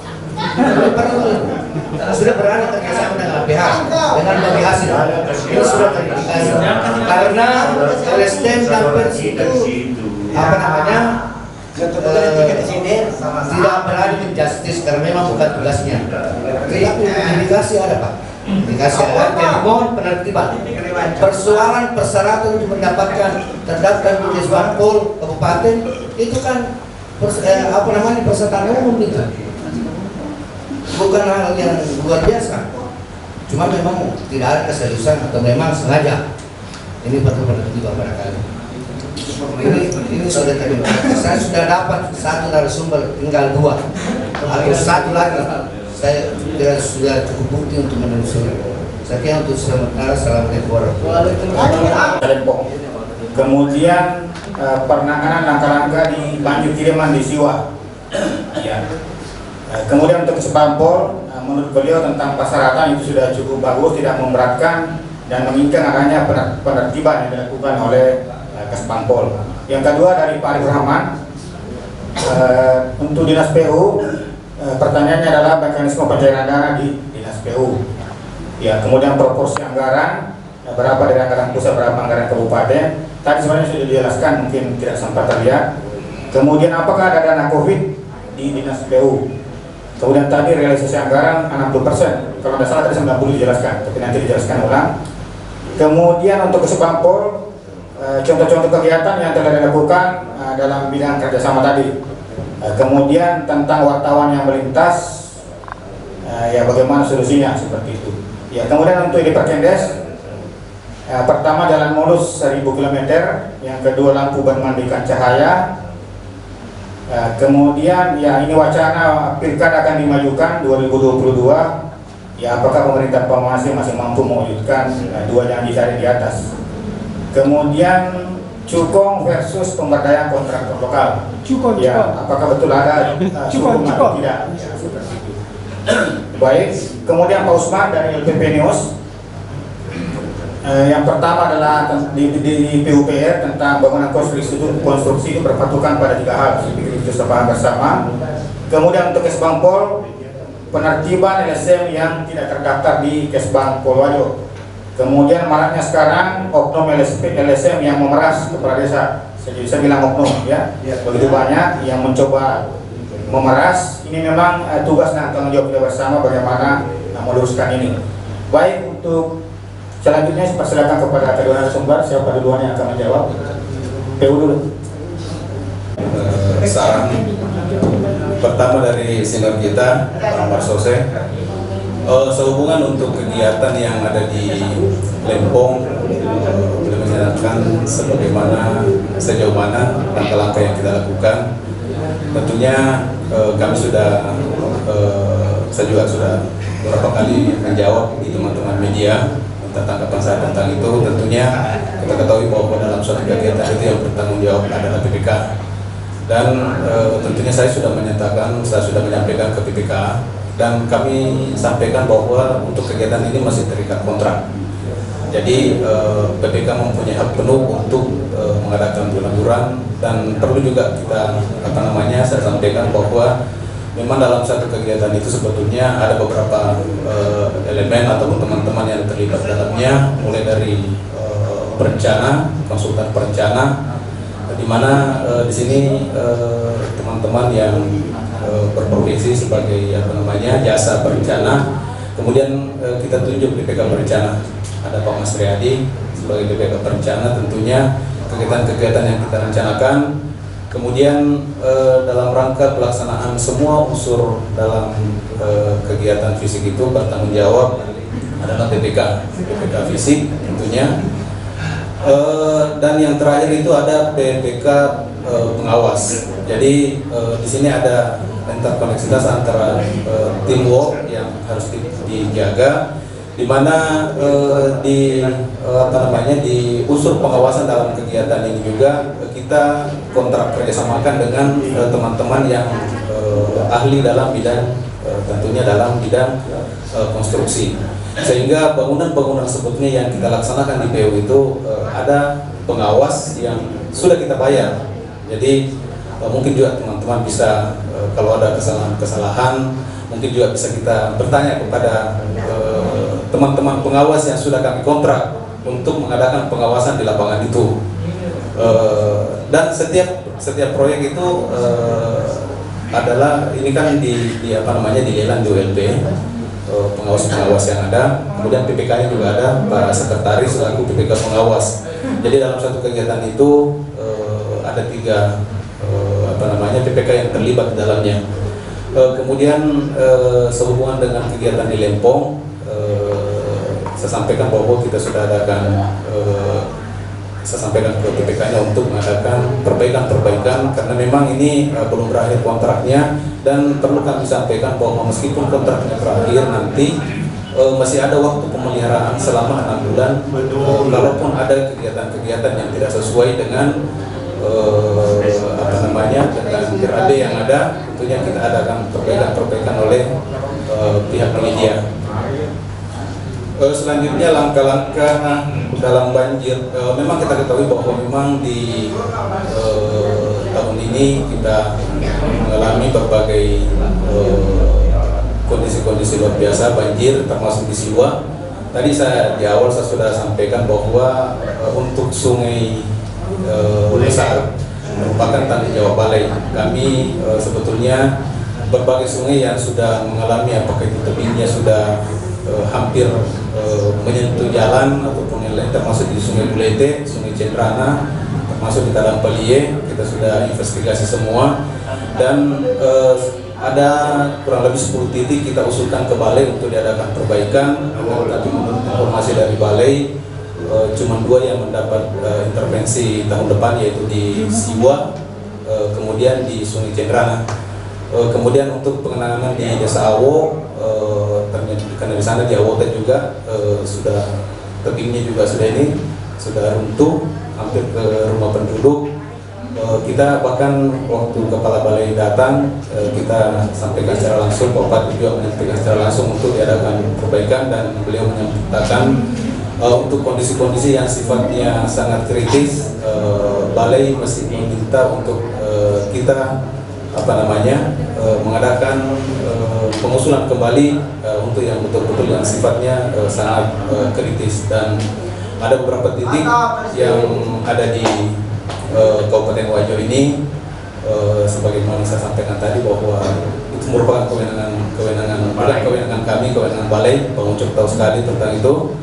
Sudah berani kerjasama dengan PH dengan bagi hasil. Ini sudah terindikasi karena LSDM dan Pers itu tidak berani menjustis karena memang bukan tugasnya. Tetapi indikasi ada Pak. Indikasi ada. Jadi mohon penertiban. Persoalan persyaratan untuk mendapatkan terdaftar di Kesbangpol Kabupaten itu kan persyaratan umum itu. Bukan hal yang luar biasa. Cuma memang tidak ada keseriusan atau memang sengaja. Ini perlu penertiban barangkali. Ini sudah terima. Saya sudah dapat 1 narasumber, tinggal 2 atau 1 lagi. Saya kira sudah cukup bukti untuk menelusuri. Sekian untuk sementara. Assalamualaikum warahmatullahi wabarakatuh. Kemudian penanganan langkah-langkah di banjir kiriman di Siwa. Ya. Kemudian untuk Kesbangpol, menurut beliau tentang persyaratan itu sudah cukup bagus, tidak memberatkan dan menginginkan adanya penertiban yang dilakukan oleh Kesbangpol. Yang kedua dari Pak Arif Rahman, untuk Dinas PU, pertanyaannya adalah mekanisme pencairan dana di Dinas PU. Ya, kemudian proporsi anggaran, berapa dari anggaran pusat, berapa anggaran kabupaten. Tadi sebenarnya sudah dijelaskan, mungkin tidak sempat terlihat. Kemudian apakah ada dana COVID di Dinas PU? Kemudian tadi realisasi anggaran 60%, kalau tidak salah tadi 90 dijelaskan, tapi nanti dijelaskan ulang. Kemudian untuk Kesbangpol, contoh-contoh kegiatan yang telah dilakukan dalam bidang kerjasama tadi. Kemudian tentang wartawan yang melintas, ya bagaimana solusinya seperti itu. Ya, kemudian untuk di Perkendes, pertama jalan mulus 1000 km, yang kedua lampu bermandikan cahaya. Kemudian ya ini wacana pilkada akan dimajukan 2022. ya apakah pemerintah Papua masih mampu mewujudkan dua yang dicari di atas. Kemudian cukong versus pemberdayaan kontraktor lokal. Ya, apakah betul ada cukong atau tidak? Ya, seperti itu. Baik, kemudian Pak Usman dari LPP News. Yang pertama adalah di PUPR tentang bangunan konstruksi itu berpatokan pada 3 hal, itu sepaham bersama. Kemudian untuk Kesbang Pol, penertiban LSM yang tidak terdaftar di Kesbang Polwajo. Kemudian maraknya sekarang oknum LSM yang memeras kepala desa. Saya bilang oknum ya, begitu banyak yang mencoba memeras. Ini memang tugas dan tanggung jawab kita bersama bagaimana meluruskan ini. Baik, untuk selanjutnya saya persilakan kepada kedua narasumber. Siapa duluan yang akan menjawab? PU dulu. Saran pertama dari senior kita, Pak Marsose, sehubungan untuk kegiatan yang ada di Lempong, boleh menyarankan sebagaimana sejauh mana langkah-langkah yang kita lakukan. Tentunya kami sudah, saya juga sudah beberapa kali menjawab di teman-teman media tanggapan saya tentang itu. Tentunya kita ketahui bahwa dalam suatu kegiatan itu yang bertanggung jawab adalah PPK, dan tentunya saya sudah menyampaikan ke PPK, dan kami sampaikan bahwa untuk kegiatan ini masih terikat kontrak. Jadi PPK mempunyai hak penuh untuk mengadakan peleburan, dan perlu juga kita saya sampaikan bahwa memang dalam satu kegiatan itu sebetulnya ada beberapa elemen ataupun teman-teman yang terlibat dalamnya, mulai dari perencana, konsultan perencana, di mana di sini teman-teman yang berprofesi sebagai jasa perencana. Kemudian kita tunjuk BPK perencana, ada Pak Mas Riyadi sebagai BPK perencana. Tentunya kegiatan-kegiatan yang kita rencanakan, kemudian dalam rangka pelaksanaan semua unsur dalam kegiatan fisik itu bertanggung jawab adalah BPK fisik tentunya. Dan yang terakhir itu ada BPK pengawas. Jadi di sini ada interkoneksitas antara teamwork yang harus dijaga, di mana di unsur pengawasan dalam kegiatan ini juga kita kontrak kerjasamakan dengan teman-teman yang ahli dalam bidang tentunya dalam bidang konstruksi, sehingga bangunan-bangunan sebetulnya yang kita laksanakan di PU itu ada pengawas yang sudah kita bayar. Jadi mungkin juga teman-teman bisa kalau ada kesalahan mungkin juga bisa kita bertanya kepada teman-teman pengawas yang sudah kami kontrak untuk mengadakan pengawasan di lapangan itu. Dan setiap proyek itu adalah ini kan dilelang di ULB, pengawas-pengawas yang ada, kemudian PPK-nya juga ada, Pak Sekretaris selaku PPK pengawas. Jadi dalam satu kegiatan itu ada 3 PPK yang terlibat di dalamnya. Kemudian sehubungan dengan kegiatan di Lempong, saya sampaikan bahwa kita sudah adakan saya sampaikan ke PPK-nya untuk mengadakan perbaikan-perbaikan, karena memang ini belum berakhir kontraknya, dan perlu kami sampaikan bahwa meskipun kontraknya berakhir nanti masih ada waktu pemeliharaan selama 6 bulan. Kalaupun ada kegiatan-kegiatan yang tidak sesuai dengan dengan GRAD yang ada, tentunya kita adakan perbaikan-perbaikan oleh pihak penyedia. Selanjutnya langkah-langkah dalam banjir, memang kita ketahui bahwa memang di tahun ini kita mengalami berbagai kondisi-kondisi luar biasa banjir, termasuk di Siwa. Tadi di awal saya sudah sampaikan bahwa untuk sungai besar merupakan tanggung jawab balai. Kami sebetulnya berbagai sungai yang sudah mengalami, apakah itu tebingnya sudah hampir menyentuh jalan ataupun yang lain, termasuk di Sungai Bulete, Sungai Cendrana, termasuk di Talang Pelie, kita sudah investigasi semua, dan ada kurang lebih 10 titik kita usulkan ke balai untuk diadakan perbaikan. Tapi menurut informasi dari balai cuma 2 yang mendapat intervensi tahun depan, yaitu di Siwa, kemudian di Sungai Cendrana. Kemudian untuk pengenangan di Desa Awo, ternyata karena di sana di Awota juga sudah tebingnya juga sudah runtuh hampir ke rumah penduduk. Kita bahkan waktu kepala balai datang kita sampaikan secara langsung, Pak Bupati juga menyampaikan secara langsung untuk diadakan perbaikan, dan beliau menyampaikan untuk kondisi-kondisi yang sifatnya sangat kritis, balai masih meminta untuk kita mengadakan pengusulan kembali untuk yang betul-betul yang sifatnya sangat kritis. Dan ada beberapa titik yang ada di Kabupaten Wajo ini, sebagaimana saya sampaikan tadi bahwa itu merupakan kewenangan kami, kewenangan balai. Bang Ucok tahu sekali tentang itu.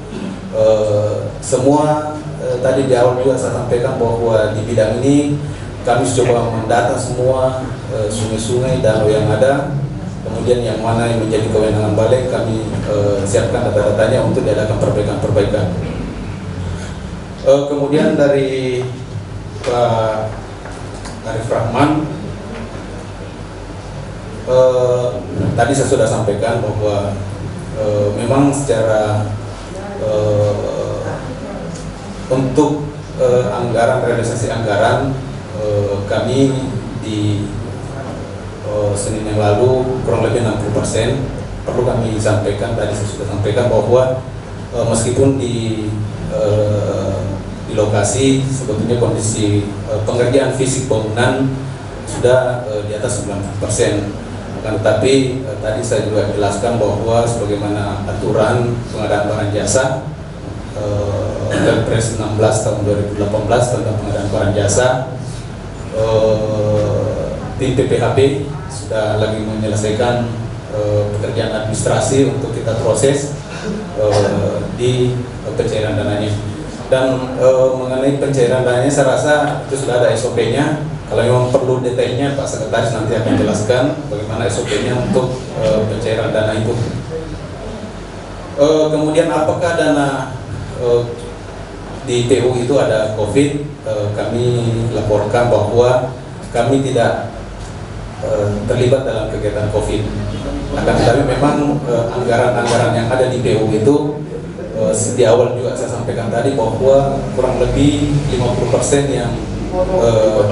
Semua tadi di awal juga saya sampaikan bahwa di bidang ini kami coba mendata semua sungai-sungai, danau yang ada, kemudian yang mana yang menjadi kewenangan balai kami siapkan data-datanya untuk diadakan perbaikan-perbaikan. Kemudian dari Pak Arif Rahman, tadi saya sudah sampaikan bahwa memang secara untuk anggaran, realisasi anggaran, kami di Senin yang lalu kurang lebih 60%. Perlu kami sampaikan, tadi saya sudah sampaikan bahwa meskipun di lokasi sebetulnya kondisi pengerjaan fisik bangunan sudah di atas 90%. Tetapi tadi saya juga jelaskan bahwa sebagaimana aturan pengadaan barang jasa Perpres 16 tahun 2018 tentang pengadaan barang jasa, tim PPHP sudah lagi menyelesaikan pekerjaan administrasi untuk kita proses di pencairan dananya. Dan mengenai pencairan dananya saya rasa itu sudah ada SOP-nya. Kalau memang perlu detailnya Pak Sekretaris nanti akan jelaskan bagaimana SOP-nya untuk pencairan dana itu. Kemudian apakah dana di PU itu ada COVID? Kami laporkan bahwa kami tidak terlibat dalam kegiatan COVID. Akan tetapi memang anggaran-anggaran yang ada di PU itu di awal juga saya sampaikan tadi bahwa kurang lebih 50% yang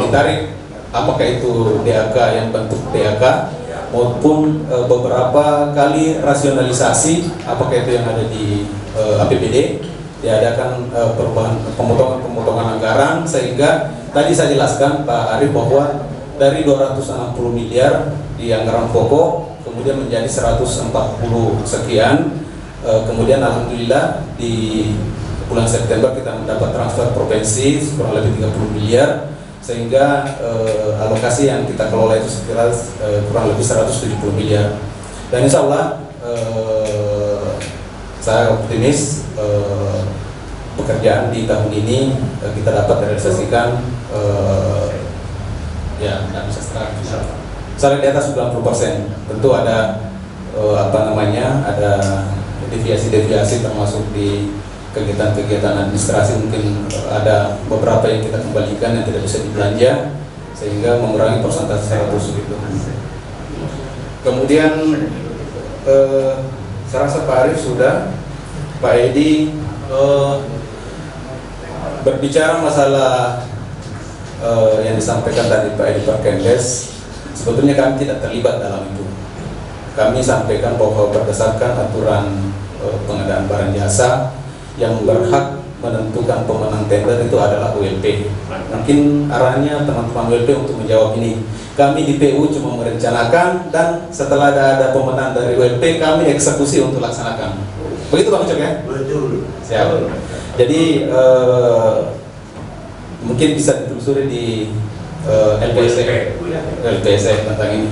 ditarik, apakah itu DAK yang bentuk DAK maupun beberapa kali rasionalisasi, apakah itu yang ada di APBD, diadakan perubahan pemotongan anggaran, sehingga tadi saya jelaskan Pak Arif bahwa dari 260 miliar di anggaran pokok kemudian menjadi 140 sekian. Kemudian alhamdulillah di bulan September kita mendapat transfer provinsi kurang lebih 30 miliar, sehingga alokasi yang kita kelola itu sekitar kurang lebih 170 miliar. Dan insya Allah saya optimis pekerjaan di tahun ini kita dapat realisasikan ya tidak bisa setengah, misalnya di atas 90%. Tentu ada ada deviasi-deviasi termasuk di kegiatan-kegiatan administrasi, mungkin ada beberapa yang kita kembalikan yang tidak bisa dibelanja sehingga mengurangi persentase 100 gitu. Kemudian saya rasa Pak Arif sudah, Pak Edi berbicara masalah yang disampaikan tadi Pak Edi Parkendes, sebetulnya kami tidak terlibat dalam itu. Kami sampaikan bahwa berdasarkan aturan pengadaan barang jasa yang berhak menentukan pemenang tender itu adalah ULP. Mungkin arahnya teman-teman ULP untuk menjawab ini. Kami di PU cuma merencanakan, dan setelah ada pemenang dari ULP kami eksekusi untuk laksanakan. Begitu Bang Ucok ya? Betul. Siap. Jadi mungkin bisa ditelusuri di LPSE tentang ini.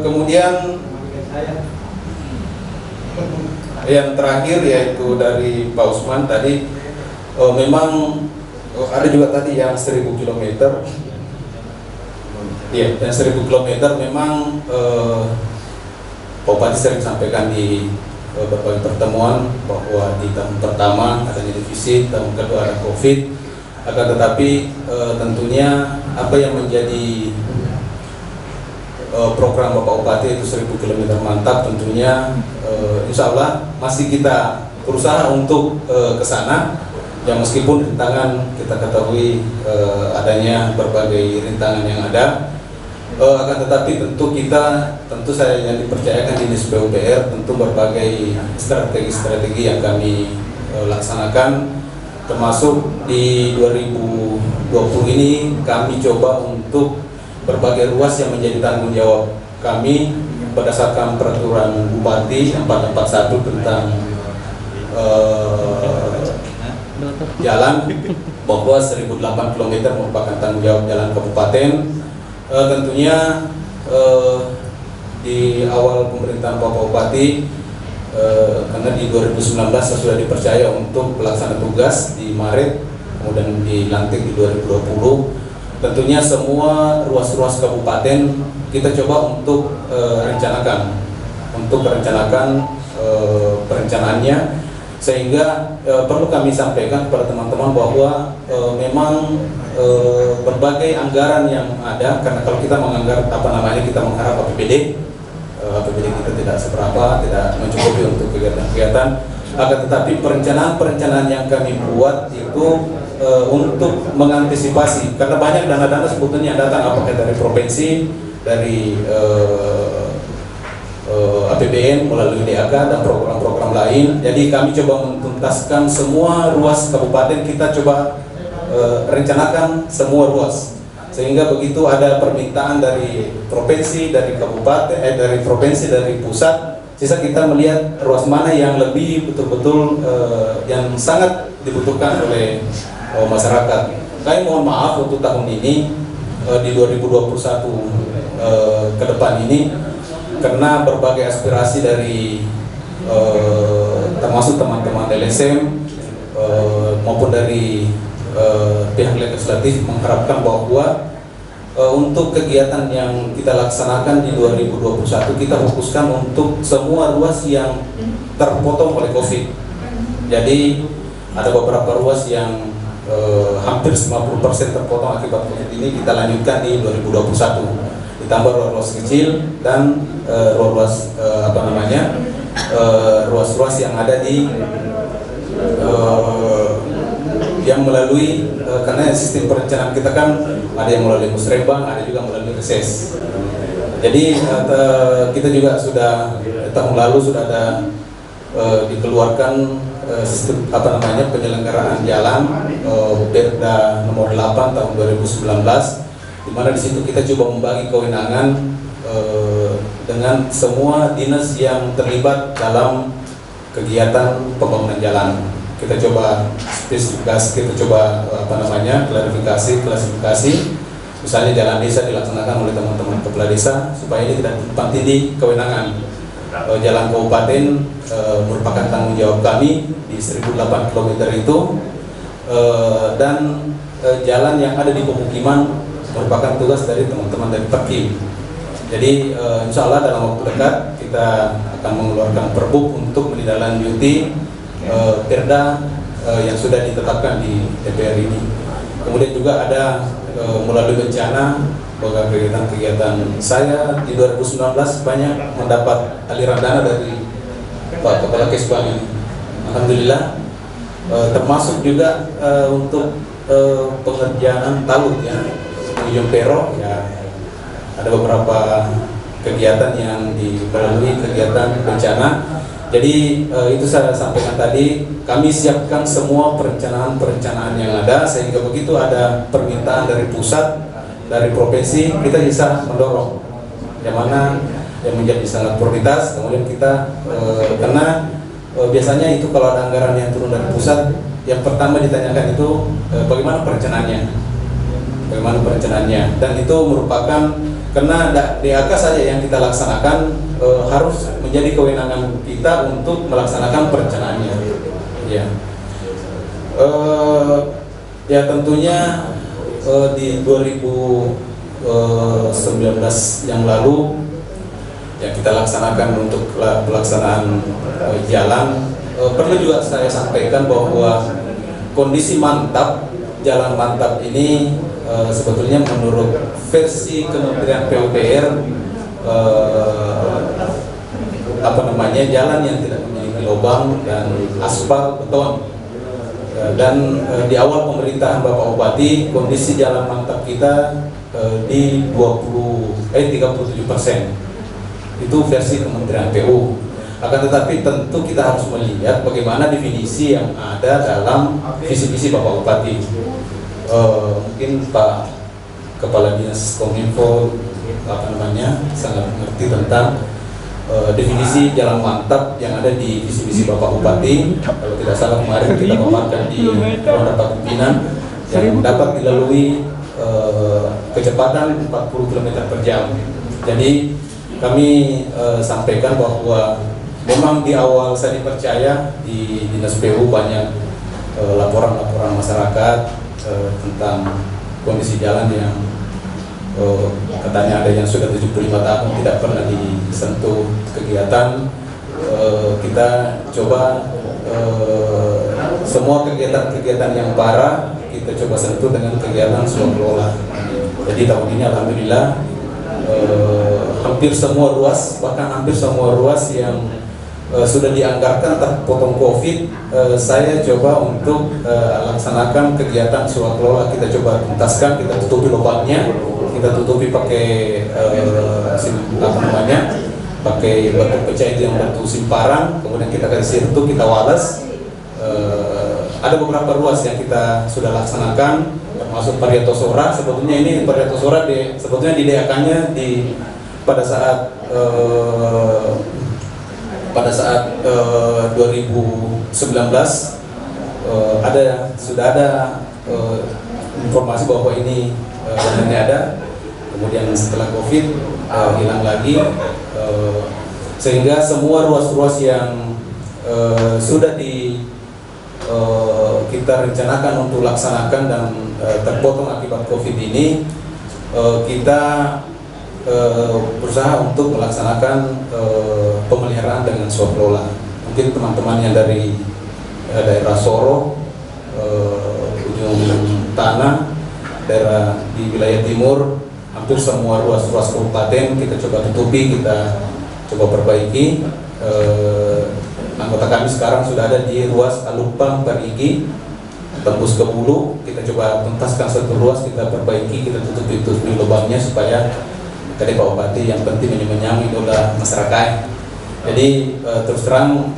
Kemudian yang terakhir yaitu dari Pak Usman tadi, memang ada juga tadi yang 1000 km. Iya, yang 1000 km memang Pak Bupati sering sampaikan di berbagai pertemuan bahwa di tahun pertama adanya defisit, tahun kedua ada COVID. Akan tetapi tentunya apa yang menjadi program Bapak Bupati itu 1000 km mantap, tentunya insya Allah masih kita berusaha untuk ke sana. Ya meskipun rintangan kita ketahui adanya berbagai rintangan yang ada, akan tetapi tentu saya yang dipercayakan Dinas PUPR tentu berbagai strategi-strategi yang kami laksanakan, termasuk di 2020 ini kami coba untuk berbagai ruas yang menjadi tanggung jawab kami berdasarkan peraturan Bupati 441 tentang jalan, bahwa 1008 km merupakan tanggung jawab jalan kabupaten. Tentunya di awal pemerintahan Bapak Bupati, karena di 2019 saya sudah dipercaya untuk pelaksana tugas di Maret, kemudian dilantik di 2020. Tentunya semua ruas-ruas kabupaten kita coba untuk merencanakan perencanaannya, sehingga perlu kami sampaikan kepada teman-teman bahwa memang berbagai anggaran yang ada, karena kalau kita kita mengharap APBD kita tidak seberapa, tidak mencukupi untuk kegiatan-kegiatan, akan tetapi perencanaan yang kami buat itu untuk mengantisipasi, karena banyak dana-dana sebetulnya yang datang apakah dari provinsi, dari APBN melalui DAK dan program-program lain. Jadi kami coba menuntaskan semua ruas kabupaten, kita coba rencanakan semua ruas, sehingga begitu ada permintaan dari provinsi, dari kabupaten, dari provinsi, dari pusat, sisa kita melihat ruas mana yang lebih betul-betul yang sangat dibutuhkan oleh masyarakat. Kami mohon maaf untuk tahun ini di 2021 ke depan ini, karena berbagai aspirasi dari termasuk teman-teman LSM maupun dari pihak legislatif mengharapkan bahwa untuk kegiatan yang kita laksanakan di 2021 kita fokuskan untuk semua ruas yang terpotong oleh COVID. Jadi ada beberapa ruas yang hampir 50% terpotong akibat COVID ini kita lanjutkan di 2021, ditambah ruas kecil dan ruas ruas-ruas yang ada di yang melalui karena sistem perencanaan kita kan ada yang melalui musrembang, ada juga melalui reses. Jadi kita juga sudah tahun lalu sudah ada dikeluarkan sistem penyelenggaraan jalan Perda nomor 8 tahun 2019, di mana di situ kita coba membagi kewenangan dengan semua dinas yang terlibat dalam kegiatan pembangunan jalan. Kita coba spesifikasi, kita coba klasifikasi. Misalnya jalan desa dilaksanakan oleh teman-teman kepala desa supaya ini tidak tumpang tindih kewenangan. Jalan kabupaten merupakan tanggung jawab kami di 1008 km itu, dan jalan yang ada di pemukiman merupakan tugas dari teman-teman dari Perkim. Jadi insya Allah dalam waktu dekat kita akan mengeluarkan perbuk untuk menindaklanjuti Perda yang sudah ditetapkan di DPR ini. Kemudian juga ada melalui bencana, kegiatan saya di 2019 banyak mendapat aliran dana dari Pak Kepala Kesbang ini. Alhamdulillah, termasuk juga untuk pengerjaan talut ya, ujung Pero ya, ada beberapa kegiatan yang melalui kegiatan bencana. Jadi itu saya sampaikan tadi, kami siapkan semua perencanaan yang ada, sehingga begitu ada permintaan dari pusat, dari provinsi, kita bisa mendorong yang mana yang menjadi sangat prioritas. Kemudian kita karena biasanya itu kalau ada anggaran yang turun dari pusat, yang pertama ditanyakan itu bagaimana perencanaannya, dan itu merupakan karena DAK saja yang kita laksanakan, harus menjadi kewenangan kita untuk melaksanakan perencanaannya. Ya, ya tentunya di 2019 yang lalu ya kita laksanakan untuk pelaksanaan jalan. Perlu juga saya sampaikan bahwa kondisi mantap, jalan mantap ini sebetulnya menurut versi Kementerian PUPR apa namanya, jalan yang tidak memiliki lubang dan aspal beton. Dan di awal pemerintahan Bapak Bupati, kondisi jalan mantap kita di 37%. Itu versi Kementerian PU. Akan tetapi tentu kita harus melihat bagaimana definisi yang ada dalam visi-visi Bapak Bupati. Mungkin Pak Kepala Dinas Kominfo sangat mengerti tentang definisi jalan mantap yang ada di visi-visi Bapak Bupati. Kalau tidak salah kemarin kita paparkan di ruang rapat pimpinan yang dapat dilalui kecepatan 40 km per jam. Jadi kami sampaikan bahwa memang di awal saya dipercaya di Dinas PU banyak laporan-laporan masyarakat tentang kondisi jalan yang katanya ada yang sudah 75 tahun tidak pernah disentuh kegiatan. Kita coba semua kegiatan-kegiatan yang parah kita coba sentuh dengan kegiatan swakelola. Jadi tahun ini alhamdulillah hampir semua ruas, bahkan hampir semua ruas yang sudah dianggarkan terpotong COVID, saya coba untuk laksanakan kegiatan swakelola. Kita coba tuntaskan, kita tutupi lubangnya, kita tutupi pakai pakai batu pecah itu yang batu simparan, kemudian kita kasih sirtu, kita walas. Ada beberapa ruas yang kita sudah laksanakan, termasuk Pariatosora. Sebetulnya ini Pariatosora sebetulnya di DAK-nya pada saat 2019 sudah ada informasi bahwa ini ada, kemudian setelah COVID hilang lagi, sehingga semua ruas-ruas yang sudah kita rencanakan untuk laksanakan dan terpotong akibat COVID ini, kita berusaha untuk melaksanakan pemeliharaan dengan swakelola. Mungkin teman-teman yang dari daerah Soro, ujung tanah, daerah di wilayah timur, hampir semua ruas-ruas kabupaten kita coba tutupi, kita coba perbaiki. Anggota kami sekarang sudah ada di ruas Alupang Parigi tembus ke Bulu. Kita coba tuntaskan satu ruas, kita perbaiki, kita tutupi lubangnya supaya Pak Bupati yang penting menyang idola masyarakat. Jadi terus terang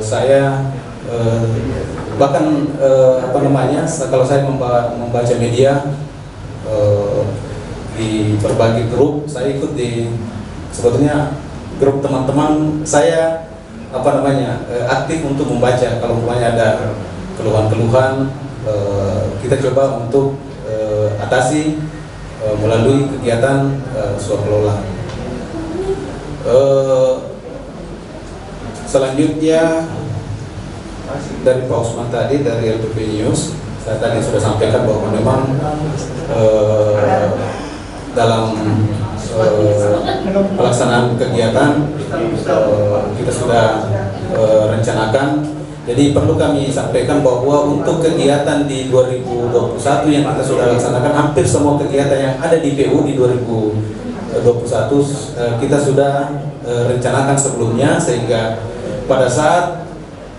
saya bahkan kalau saya membaca media di berbagai grup, saya ikut di sebetulnya grup teman-teman saya aktif untuk membaca. Kalau ada keluhan-keluhan, kita coba untuk atasi melalui kegiatan swakelola. Selanjutnya dari Pak Usman tadi dari LPP News, saya tadi sudah sampaikan bahwa memang dalam pelaksanaan kegiatan kita sudah rencanakan. Jadi perlu kami sampaikan bahwa untuk kegiatan di 2021 yang kita sudah laksanakan, hampir semua kegiatan yang ada di PU di 2021 kita sudah rencanakan sebelumnya, sehingga pada saat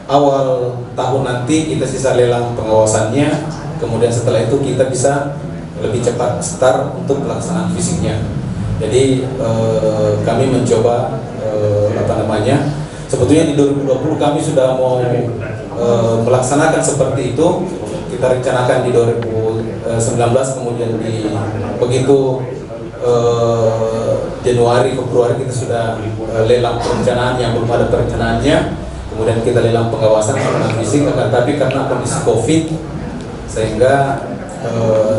awal tahun nanti kita sisa lelang pengawasannya, kemudian setelah itu kita bisa lebih cepat start untuk pelaksanaan fisiknya. Jadi kami mencoba sebetulnya di 2020 kami sudah mau melaksanakan seperti itu. Kita rencanakan di 2019, kemudian begitu Januari Februari kita sudah lelang perencanaan yang belum ada perencanaannya, kemudian kita lelang pengawasan fisik. Tapi karena kondisi COVID, sehingga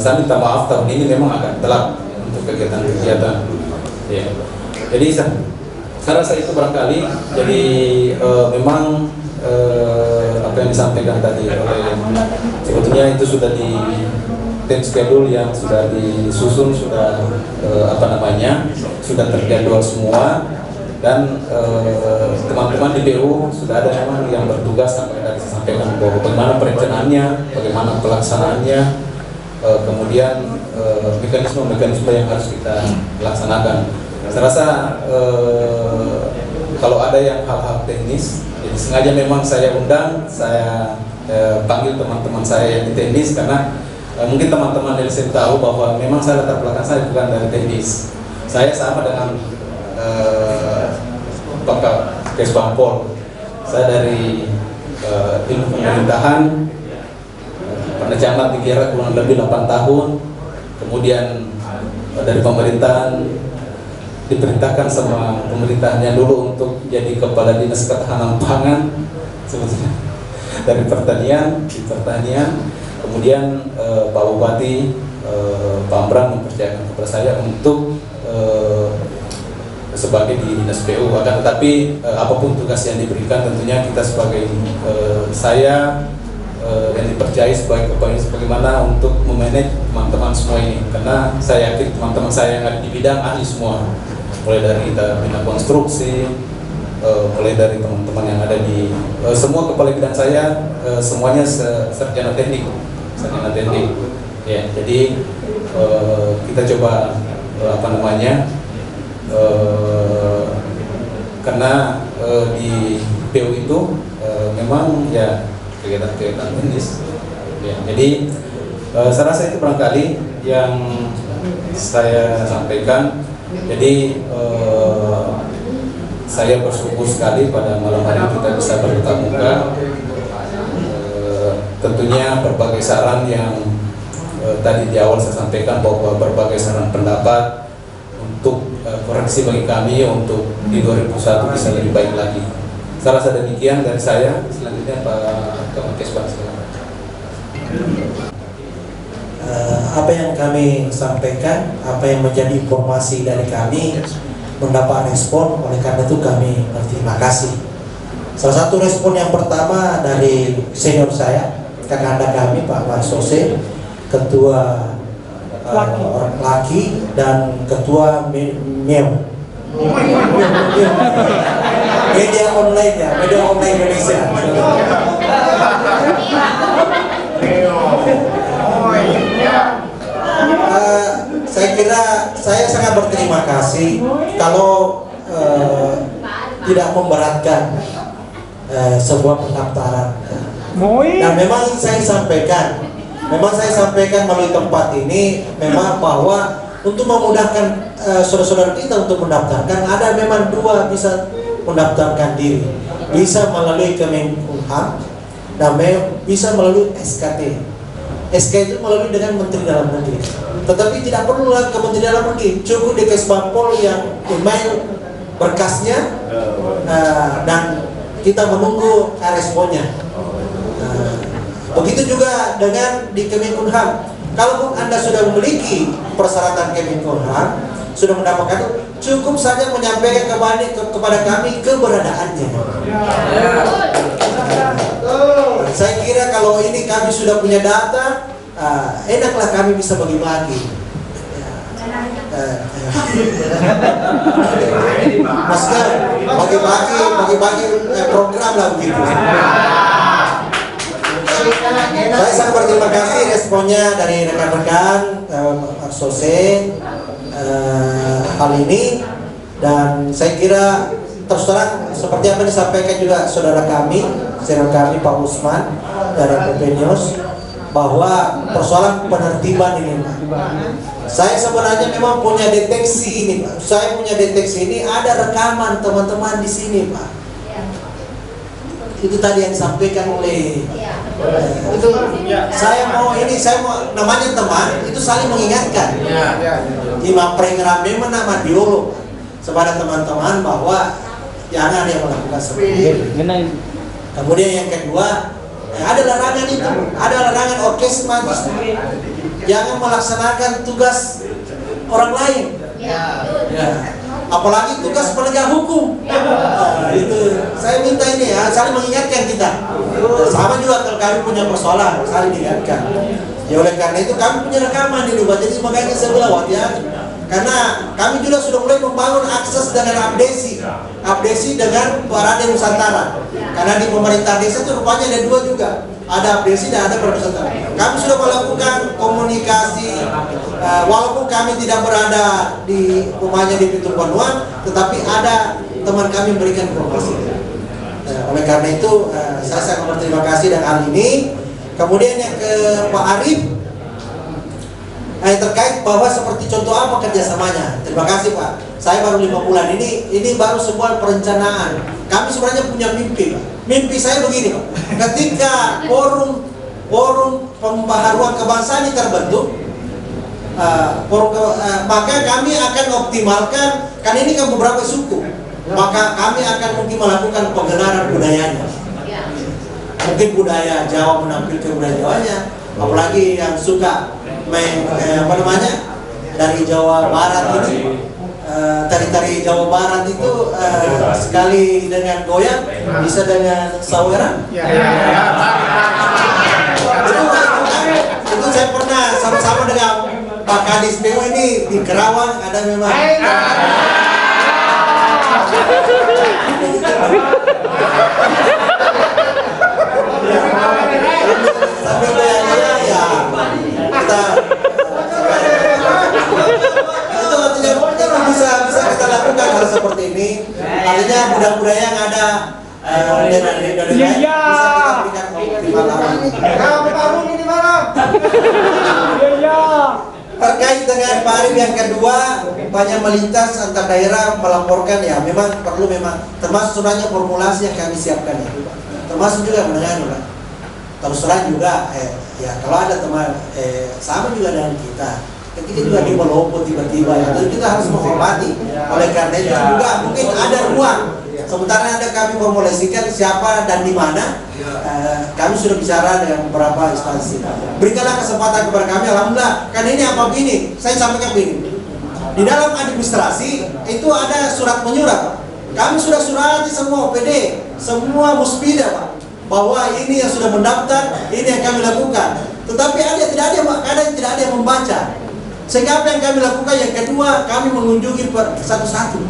saya minta maaf, tahun ini memang agak telat untuk kegiatan-kegiatan. Ya. Jadi saya rasa itu barangkali. Jadi memang apa yang disampaikan tadi oleh, sebetulnya itu sudah di time schedule yang sudah disusun, sudah sudah terjadwal semua, dan teman-teman di BU sudah ada memang yang bertugas sampai tadi saya sampaikan bahwa bagaimana perencanaannya, bagaimana pelaksanaannya, kemudian mekanisme-mekanisme yang harus kita laksanakan. Saya rasa kalau ada yang hal-hal teknis, jadi sengaja memang saya undang, saya panggil teman-teman saya yang di teknis karena mungkin teman-teman LSM tahu bahwa memang saya latar belakang saya bukan dari teknis. Saya sama dengan Pak Kesbampol. Saya dari ilmu pemerintahan, pernah jabat di kira kurang lebih 8 tahun. Kemudian dari pemerintahan diperintahkan sama pemerintahnya dulu untuk jadi kepala dinas ketahanan pangan sebetulnya dari pertanian di pertanian. Kemudian Pak Bupati Pak Amran mempercayakan kepada saya untuk sebagai di dinas PU. Akan tetapi apapun tugas yang diberikan tentunya kita sebagai saya yang dipercayai sebagai kepala bagaimana untuk memanage teman-teman semua ini, karena saya yakin teman-teman saya yang ada di bidang ahli semua, mulai dari bidang konstruksi, mulai dari teman-teman yang ada di semua kepala bidang saya semuanya sarjana teknik ya. Jadi kita coba karena di PU itu memang ya kegiatan-kegiatan teknis ya. Jadi saya rasa itu barangkali yang saya sampaikan. Jadi saya bersyukur sekali pada malam hari kita bisa bertatap muka. Tentunya berbagai saran yang tadi di awal saya sampaikan bahwa berbagai saran pendapat untuk koreksi bagi kami untuk di 2001 bisa lebih baik lagi. Saya rasa demikian dari saya. Selanjutnya Pak Kesbang. Apa yang kami sampaikan, apa yang menjadi informasi dari kami mendapat respon, oleh karena itu kami berterima kasih. Salah satu respon yang pertama dari senior saya, kakanda kami Pak Marsose, ketua laki dan ketua MEO, media online Indonesia. Saya kira saya sangat berterima kasih kalau tidak memberatkan sebuah pendaftaran. Dan memang saya sampaikan melalui tempat ini memang bahwa untuk memudahkan saudara-saudara kita untuk mendaftarkan, ada memang dua bisa mendaftarkan diri, bisa melalui Kemenkumham dan bisa melalui SKT. SK itu melalui dengan Menteri Dalam Negeri. Tetapi tidak perlu ke Menteri Dalam Negeri, cukup di Kesbampol yang email berkasnya dan kita menunggu responnya. Begitu juga dengan di Kemenkumham. Kalaupun Anda sudah memiliki persyaratan Kemenkumham, sudah mendapatkan, cukup saja menyampaikan kepada kami keberadaannya. Saya kira kalau ini kami sudah punya data, enaklah kami bisa bagi-bagi. Maksudnya bagi-bagi program lah begitu. Saya sangat berterima kasih responnya dari rekan-rekan Sose hal ini, dan saya kira terus terang seperti apa disampaikan juga saudara kami, senior kami Pak Usman dari PP News, bahwa persoalan penertiban ini, saya sebenarnya memang punya deteksi ini, Pak. Saya punya deteksi ini, ada rekaman teman-teman di sini, Pak. Itu tadi yang disampaikan oleh itu. Saya mau namanya teman itu saling mengingatkan. Imam Prengrame nama dialog kepada teman-teman bahwa jangan yang melakukan seperti itu. Kemudian yang kedua, ada larangan itu, ada larangan orkestra, jangan melaksanakan tugas orang lain. Apalagi tugas penegak hukum. Itu saya minta ini ya, saling mengingatkan kita. Sama juga kalau kami punya persoalan, saling diingatkan. Ya oleh karena itu kami punya rekaman ini, Pak. Jadi makanya saya bilang hati-hati. Karena kami juga sudah mulai membangun akses dengan abdesi dengan Parade Nusantara. Karena di pemerintah desa itu rupanya ada dua juga, ada abdesi dan ada Parade Nusantara. kami sudah melakukan komunikasi, walaupun kami tidak berada di rumahnya di Pintu Banua, tetapi ada teman kami memberikan informasi. Oleh karena itu saya sangat berterima kasih dan hal ini. Kemudian yang ke Pak Arif, terkait bahwa seperti contoh apa kerjasamanya. Terima kasih Pak. Saya baru 5 bulan ini baru sebuah perencanaan. Kami sebenarnya punya mimpi Pak. Mimpi saya begini Pak. Ketika forum pembaharuan kebangsaan ini terbentuk, maka kami akan optimalkan, kan ini kan beberapa suku, maka kami akan mungkin melakukan pengenalan budayanya. Mungkin budaya Jawa menampilkan budaya Jawanya, apalagi yang suka main dari Jawa Barat ini, tari-tari Jawa Barat itu sekali dengan goyang bisa dengan saweran. Itu saya pernah sama-sama dengan Pak Kadis PU ini di Kerawang, ada memang sambil goyang-goyang ya kita itu artinya bisa kita lakukan hal seperti ini. Artinya budaya-budaya yang ada dengan bisa kita berikan terkait dengan Pak Arif yang kedua, banyak melintas antar daerah melaporkan ya, memang perlu termasuk sebenarnya formulasi yang kami siapkan ya, termasuk juga mendengar Pak. Terus terang juga ya kalau ada teman sama juga dengan kita juga di melompat tiba-tiba ya, jadi kita harus menghormati. Oleh karena itu juga mungkin ada ruang. Sementara ada kami formulasikan siapa dan di mana, kami sudah bicara dengan beberapa instansi. Berikanlah kesempatan kepada kami, alhamdulillah. Kan ini apa begini? Saya sampaikan begini. Di dalam administrasi itu ada surat menyurat, Pak. Kami sudah surati semua OPD, semua muspida, Pak, bahwa ini yang sudah mendaftar, ini yang kami lakukan. Tetapi tidak ada Pak, kadang tidak ada yang membaca. Sehingga apa yang kami lakukan? Yang kedua, kami mengunjungi satu-satu.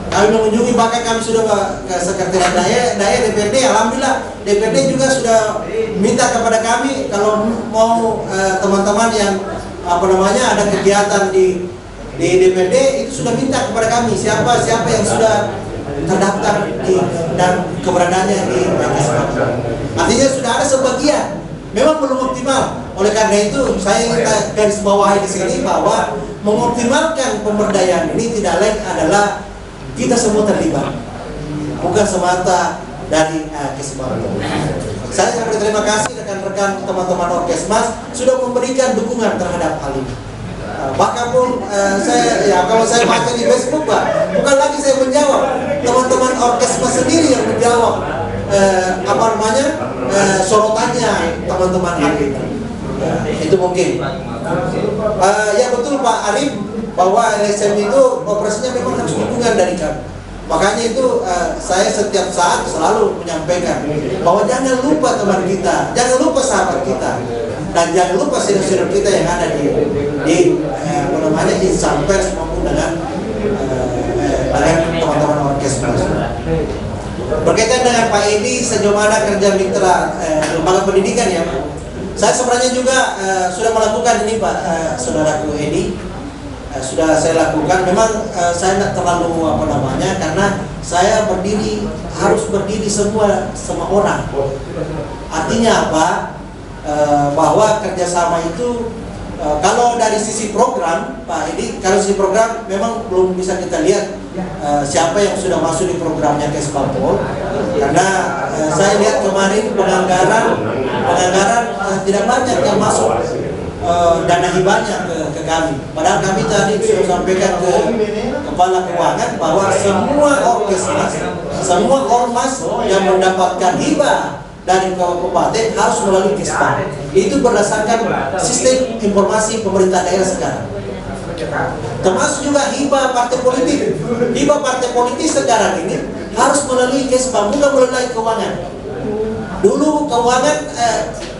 Kami mengunjungi, bahkan kami sudah ke sekretariat daerah DPRD. Alhamdulillah DPRD juga sudah minta kepada kami kalau mau teman-teman yang ada kegiatan di DPRD itu sudah minta kepada kami siapa yang sudah terdaftar dan keberadaannya di Kesbang. Artinya sudah ada sebagian, memang belum optimal. Oleh karena itu saya ingin garis bawahi di sini bahwa mengoptimalkan pemberdayaan ini tidak lain adalah kita semua terlibat, bukan semata dari Kesbang. Saya sangat berterima kasih rekan-rekan teman-teman Orkesmas sudah memberikan dukungan terhadap hal ini. Bahkan pun kalau saya baca di Facebook Pak, bukan lagi saya menjawab, teman-teman Orkesmas sendiri yang menjawab sorotannya teman-teman hari ini. Itu mungkin. Ya betul Pak Arif, bahwa LSM itu operasinya memang harus dukungan dari kami. Makanya itu saya setiap saat selalu menyampaikan bahwa jangan lupa teman kita, jangan lupa sahabat kita, dan jangan lupa senior-senior kita yang ada di insan pers maupun dengan teman-teman Orkesmas. Berkaitan dengan Pak Edi, sejauh mana kerja mitra lembaga pendidikan ya Pak? Saya sebenarnya juga sudah melakukan ini Pak, saudaraku Edi. Sudah saya lakukan. Memang saya tidak terlalu karena saya harus berdiri semua orang. Artinya apa? Bahwa kerjasama itu kalau dari sisi program Pak Edi, kalau sisi program memang belum bisa kita lihat siapa yang sudah masuk di programnya Kesbangpol, karena saya lihat kemarin penganggaran tidak banyak yang masuk dana hibahnya ke kami. Padahal kami tadi sudah sampaikan ke Kepala Keuangan bahwa semua Orkesmas, semua ormas yang mendapatkan hibah dari kabupaten harus melalui Kesbang. Itu berdasarkan sistem informasi pemerintah daerah sekarang. Termasuk juga hibah partai politik. Hibah partai politik sekarang ini harus melalui Kesbang, bukan melalui keuangan. Dulu keuangan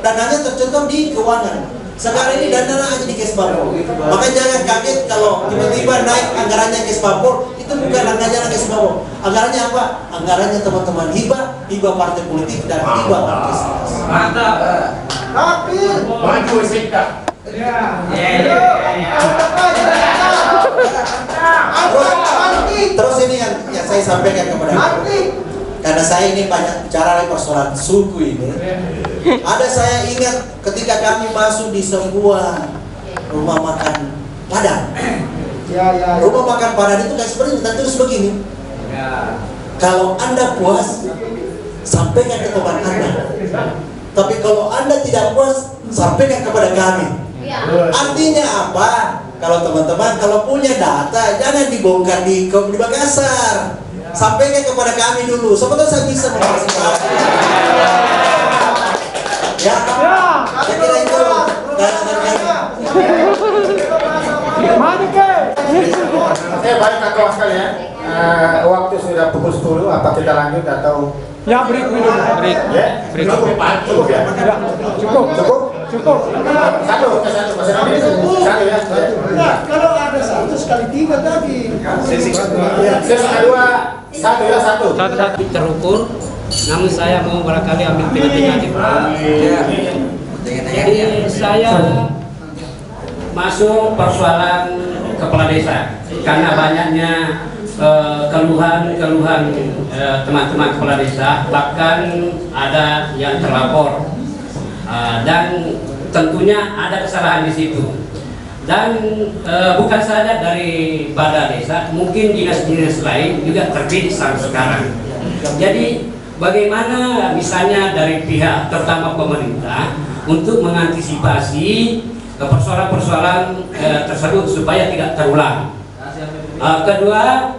dananya tercontoh di keuangan. Sekarang ini dana aja di Kesbangpol. Maka jangan kaget kalau tiba-tiba naik anggarannya Kesbangpol, Itu bukan anggarannya lagi semua. Anggarannya apa? Anggarannya teman-teman hibah partai politik dan hibah orkestra. Mantap. Tapi Maju sikap. Terus ini yang saya sampaikan kepada karena saya ini banyak bicara dari persoalan suku ini. Ada saya ingat ketika kami masuk di sebuah rumah makan Padang. Rumah makan Padang itu kayak seperti ini, tertulis begini. Kalau Anda puas, sampaikan ke teman Anda. Tapi kalau Anda tidak puas, sampaikan kepada kami. Artinya apa? Kalau teman-teman kalau punya data jangan dibongkar di Makassar. Sampaikan kepada kami dulu. Sebetulnya saya bisa memfasilitasi. Ya, saya kira itu. Saya balik ke kawan sekalian. Waktu sudah pukul 10. Apa kita lanjut atau? Ya, break dulu. Break. Ya, break. Cukup ya. Cukup. Satu masih ada satu ya. Nah, kalau ada satu sekali 3 tadi. Sesi kedua satu. Terukur, namun saya mau barangkali ambil tengah-tengah. Jadi saya masuk persoalan kepala desa karena banyaknya keluhan teman-teman kepala desa, bahkan ada yang terlapor dan tentunya ada kesalahan di situ. Dan bukan saja daripada desa, mungkin dinas-dinas lain juga terpilih sampai sekarang. Jadi bagaimana misalnya dari pihak terutama pemerintah untuk mengantisipasi persoalan-persoalan tersebut supaya tidak terulang. Kedua,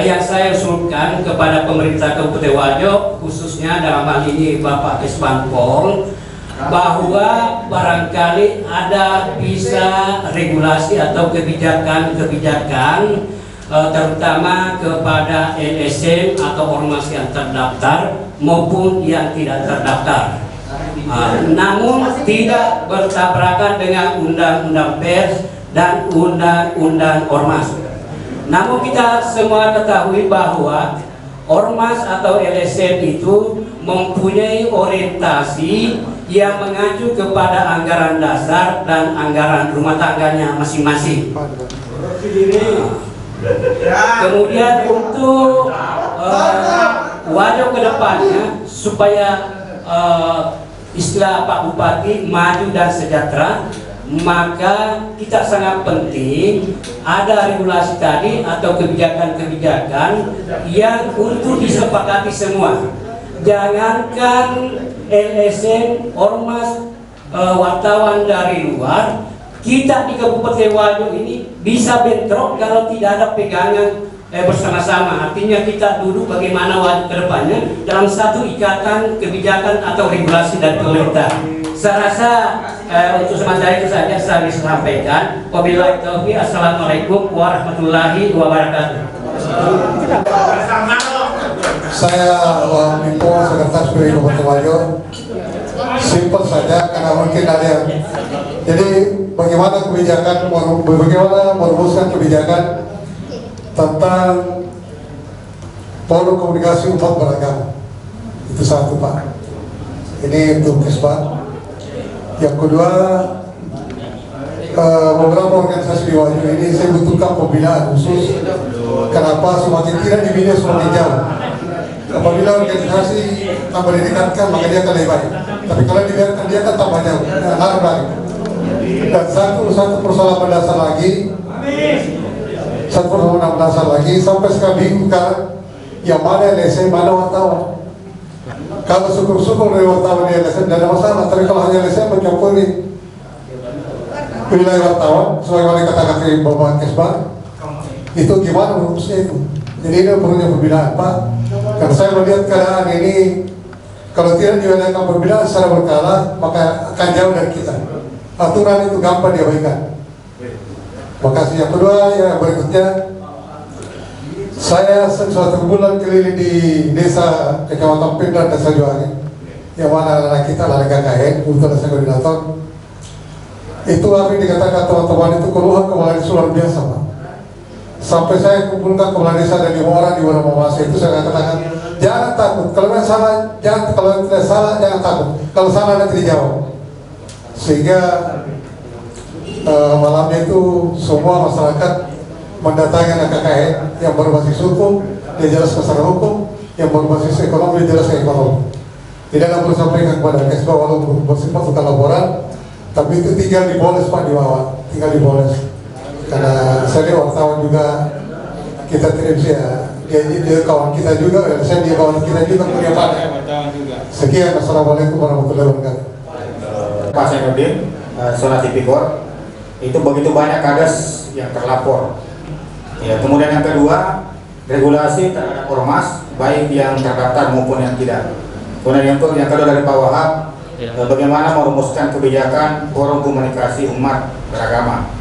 yang saya usulkan kepada pemerintah Kabupaten Wajo, khususnya dalam hal ini Bapak Kesbangpol, bahwa barangkali ada bisa regulasi atau kebijakan terutama kepada LSM atau ormas yang terdaftar maupun yang tidak terdaftar, namun tidak bertabrakan dengan undang-undang pers dan undang-undang ormas. Namun kita semua ketahui bahwa ormas atau LSM itu mempunyai orientasi yang mengacu kepada anggaran dasar dan anggaran rumah tangganya masing-masing. Kemudian untuk Wajo ke depannya supaya istilah Pak Bupati maju dan sejahtera, maka kita sangat penting ada regulasi tadi atau kebijakan-kebijakan yang untuk disepakati semua. Jangankan LSM, ormas, wartawan dari luar, kita di Kabupaten Wajo ini bisa bentrok kalau tidak ada pegangan bersama-sama. Artinya kita duduk bagaimana Wajo ke depannya dalam satu ikatan kebijakan atau regulasi dari pemerintah. Saya rasa untuk sementara itu saja saya bisa sampaikan. Wabillahi taufiq. Assalamualaikum warahmatullahi wabarakatuh. Saya Mimpo, Sekretaris PWI Kabupaten Wajo. Simpel saja karena mungkin ada yang. Jadi bagaimana merumuskan kebijakan tentang forum komunikasi umat beragama. Itu satu, Pak. Ini untuk Kesbang. Yang kedua, beberapa organisasi di Wajo ini saya butuhkan pembinaan khusus. Kenapa semakin tidak dibina semakin jauh. Apabila organisasi tambah didekatkan maka dia akan lebih baik. Tapi kalau dibiarkan dia akan tambah jauh, larut lagi. Dan satu persoalan mendasar lagi, sampai sekarang bingung kan, yang mana LSM, mana wartawan. Kalau syukur-syukur dari wartawan di LSM tidak ada masalah, tapi kalau hanya LSM mencampuri wilayah wartawan, sebagaimana kata-kata Bapak Kesbang, itu gimana urusnya itu? Jadi ini perlunya pembinaan, Pak. Karena saya melihat keadaan ini, kalau tidak diadakan pembinaan secara berkala, maka akan jauh dari kita. Aturan itu gampang diabaikan. Makasih. Yang kedua, yang berikutnya, saya suatu bulan keliling di desa Kecamatan Pindad, Desa Juwangi, yang mana anak kita adalah KKN, untuk saya koordinator. Itu apa yang dikatakan teman-teman itu keluhan luar biasa, Pak. sampai saya kumpulkan kepala desa dan 5 orang di Waduk Mamasa itu saya katakan jangan takut, kalau yang salah jangan, kalau yang tidak salah jangan takut, kalau salah nanti dijawab. Sehingga malamnya itu semua masyarakat mendatangi anak KKN yang berbasis hukum, dia jelaskan secara hukum, yang berbasis ekonomi, dia jelaskan ekonomi. Tidak ada perlu sampaikan kepada Kesbah walaupun bersifat bukan laporan, tapi itu tinggal diboles Pak di bawah, tinggal diboles. Karena saya wartawan juga, kita tidak bisa, dia kawan kita juga, dan saya dia kawan kita juga punya Pak. Sekian, assalamualaikum warahmatullahi wabarakatuh. Pak Zainuddin, Zona Tipikor, itu begitu banyak kades yang terlapor. Ya, kemudian yang kedua, regulasi terhadap ormas, baik yang terdaftar maupun yang tidak. Kemudian yang kedua dari Pak Wahab, bagaimana merumuskan kebijakan forum komunikasi umat beragama.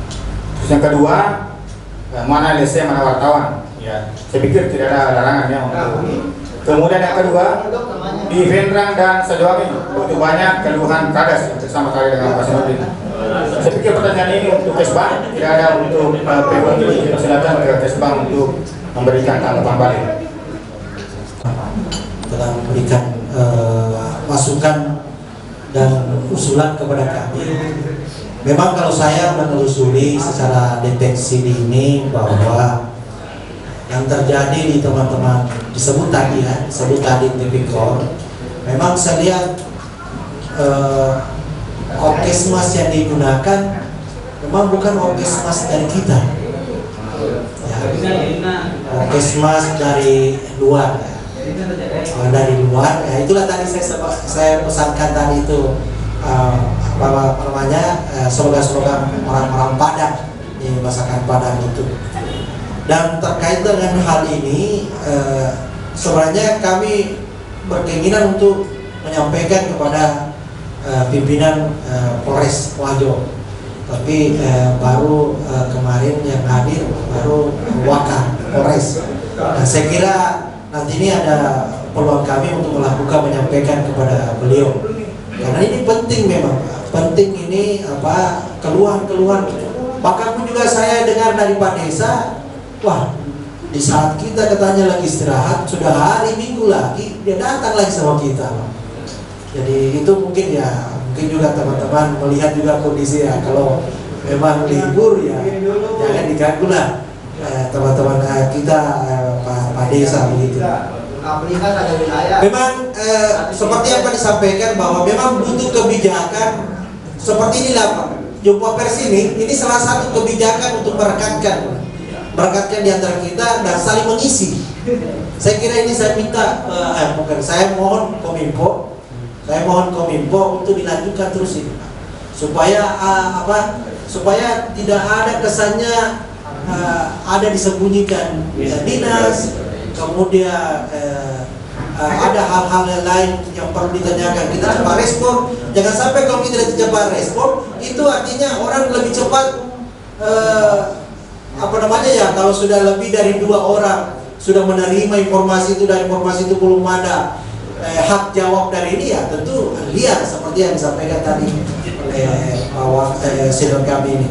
Terus yang kedua, mana LSM, mana wartawan. Ya, saya pikir tidak ada larangannya untuk. Kemudian yang kedua, di Vendrang dan Sidoarjo begitu banyak keluhan kades bersama kali dengan Pak Zainuddin. Saya pikir pertanyaan ini untuk Kesbang, tidak ada untuk PWI. Silakan ke Kesbang untuk memberikan tanggapan balik. Telah memberikan masukan dan usulan kepada kami. Memang kalau saya menelusuri secara deteksi dini bahwa yang terjadi di teman-teman disebut tadi ya, disebut tadi Tipikor, memang saya lihat orkesmas yang digunakan memang bukan orkesmas dari kita ya, orkesmas dari luar ya. Dari luar ya, itulah tadi saya pesankan tadi itu apa namanya slogan-slogan orang-orang Padang di masakan Padang itu. Dan terkait dengan hal ini sebenarnya kami berkeinginan untuk menyampaikan kepada pimpinan Polres Wajo, tapi baru kemarin yang hadir baru Wakar Polres. Nah, saya kira nanti ini ada peluang kami untuk melakukan menyampaikan kepada beliau, karena ini penting, memang penting ini apa keluhan-keluhan. Bahkan pun juga saya dengar dari Pak Desa, wah di saat kita katanya lagi istirahat, sudah hari Minggu lagi dia datang lagi sama kita. Jadi itu mungkin ya, mungkin juga teman-teman melihat juga kondisi ya, kalau memang libur ya jangan diganggu lah teman-teman kita Pak Desa begitu. Memang seperti apa disampaikan bahwa memang butuh kebijakan seperti inilah Pak. Jumpa pers ini salah satu kebijakan untuk merekatkan di antara kita dan saling mengisi. Saya kira ini saya minta saya mohon Kominfo untuk dilanjutkan terus ini, supaya supaya tidak ada kesannya ada disembunyikan dinas, kemudian ada hal-hal lain yang perlu ditanyakan. Kita cepat respon, jangan sampai kalau kita tidak cepat respon itu artinya orang lebih cepat kalau sudah lebih dari 2 orang sudah menerima informasi itu dan informasi itu belum ada hak jawab dari ini, ya tentu liar seperti yang disampaikan tadi oleh senior kami ini.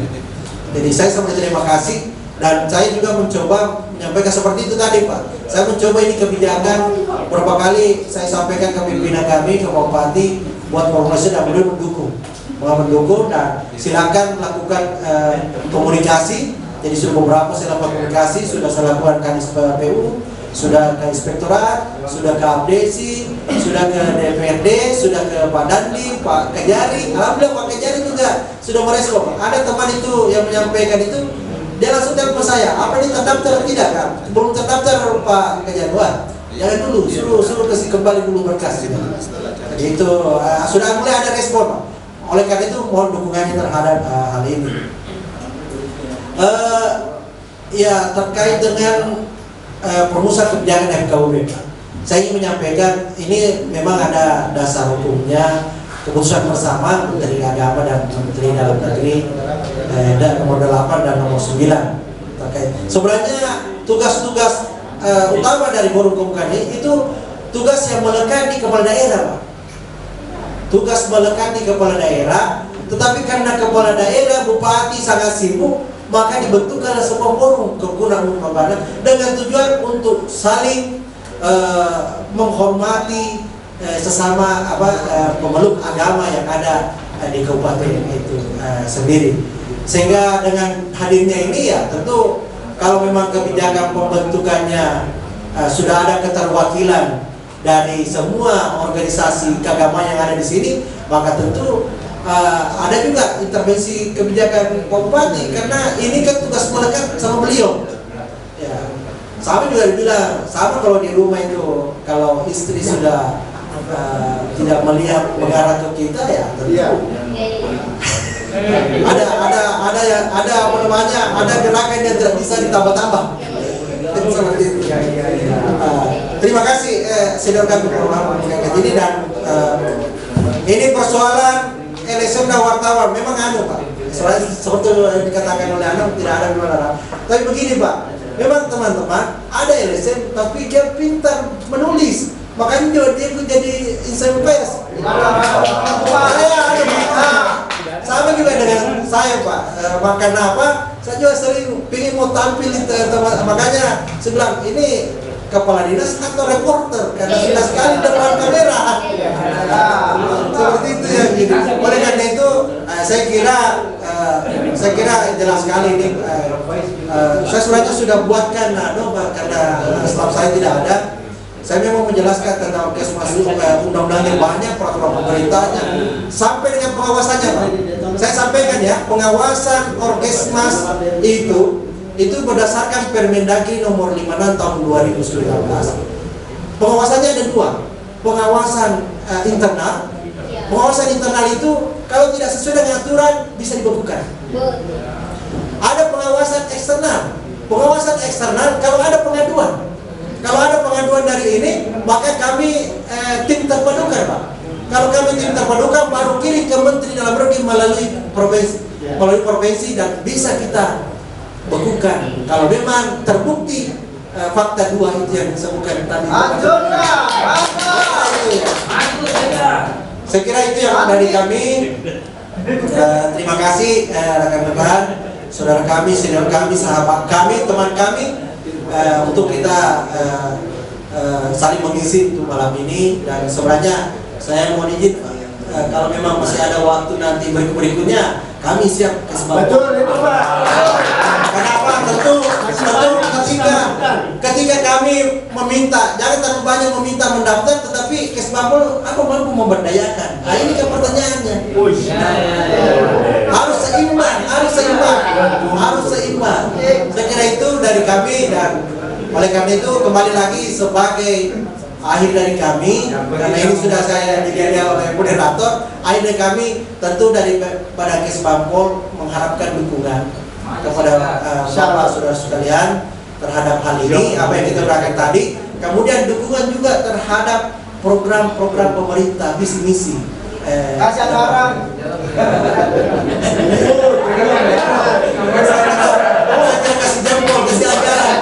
Jadi saya sangat terima kasih, dan saya juga mencoba menyampaikan seperti itu tadi Pak. Saya mencoba ini kebijakan, berapa kali saya sampaikan ke pimpinan kami, ke Bupati, buat formulasi dan beliau mendukung dan silakan lakukan komunikasi. Jadi sudah beberapa saya lakukan komunikasi, sudah saya lakukan Kadis PU, sudah ke Inspektorat, sudah ke Abdesi, sudah ke DPRD, sudah ke Pak Dandim, Pak Kejari. Alhamdulillah Pak Kejari juga sudah merespon. Ada teman itu yang menyampaikan itu, dia langsung telepon saya, apa ini terdaftar tidak kan? Belum terdaftar Pak Kejari. Wah, jangan dulu, suruh kasih kembali dulu berkas. Jadi itu sudah mulai ada respon Pak. Oleh karena itu mohon dukungannya terhadap hal ini. Ya terkait dengan perumusan kebijakan FKUB, saya ingin menyampaikan ini memang ada dasar hukumnya, keputusan bersama Menteri Agama dan Menteri Dalam Negeri dan nomor 8 dan nomor 9 terkait. Sebenarnya tugas-tugas utama dari forum komunikasi itu tugas yang melekat di kepala daerah Pak. Tugas melekat di kepala daerah, tetapi karena kepala daerah Bupati sangat sibuk, maka dibentukkanlah sebuah forum kerukunan umat dengan tujuan untuk saling menghormati sesama pemeluk agama yang ada di kabupaten itu sendiri. Sehingga dengan hadirnya ini ya tentu kalau memang kebijakan pembentukannya sudah ada keterwakilan dari semua organisasi keagamaan yang ada di sini, maka tentu ada juga intervensi kebijakan Pak Bupati, karena ini kan tugas melekat sama beliau. Ya, sama juga dibilang, sama kalau di rumah itu kalau istri sudah tidak melihat mengarah ke kita ya tentu ada apa namanya, ada gerakan yang tidak bisa ditambah-tambah. Seperti itu. Terima kasih senior kami ini, dan ini persoalan LSM dan wartawan memang Pak. Seperti yang dikatakan oleh Anam, tidak ada gimana. Tapi begini Pak, memang teman-teman ada LSM tapi dia pintar menulis, makanya dia pun jadi insan pers. Sama juga dengan saya Pak, makanya apa? Saya juga sering ingin mau tampil di tempat, makanya saya bilang ini kepala dinas atau reporter karena sudah sekali depan kamera. Seperti itu ya gitu. Oleh karena itu saya kira jelas sekali ini. Saya sebenarnya sudah buatkan karena staf saya tidak ada. Saya memang menjelaskan tentang Orkesmas undang-undangnya banyak, peraturan pemerintahnya, sampai dengan pengawasannya Pak. Saya sampaikan ya, pengawasan Orkesmas itu berdasarkan Permendagri nomor 56 tahun 2019. Pengawasannya ada dua, pengawasan internal. Pengawasan internal itu kalau tidak sesuai dengan aturan bisa dibekukan. Ada pengawasan eksternal. Pengawasan eksternal kalau ada pengaduan. Kalau ada pengaduan dari ini, maka kami tim terpadukan Pak. Kalau kami tim terpadukan baru kirim ke Menteri Dalam Negeri melalui provinsi dan bisa kita bekukan. Kalau memang terbukti fakta dua itu yang disebutkan tadi. Saya kira itu yang dari kami. Terima kasih rekan-rekan, saudara kami, senior kami, sahabat kami, teman kami, untuk kita saling mengisi untuk malam ini. Dan sebenarnya saya mohon izin kalau memang masih ada waktu nanti berikutnya kami siap kesempatan. Betul itu Pak. Kenapa? Tentu ketika kami meminta, jangan terlalu banyak meminta mendaftar, tetapi kesempatan aku mampu memberdayakan. Nah ini kan pertanyaannya. Harus seimbang. Saya kira itu dari kami, dan oleh karena itu kembali lagi sebagai akhir dari kami, karena ini sudah saya dijaga oleh moderator. Akhir dari kami tentu daripada Kesbangpol mengharapkan dukungan kepada Bapak saudara sekalian terhadap hal ini, apa yang kita berikan tadi. Kemudian dukungan juga terhadap program-program pemerintah, visi misi. Kasih orang. Kasih jempol, kasih ajaran.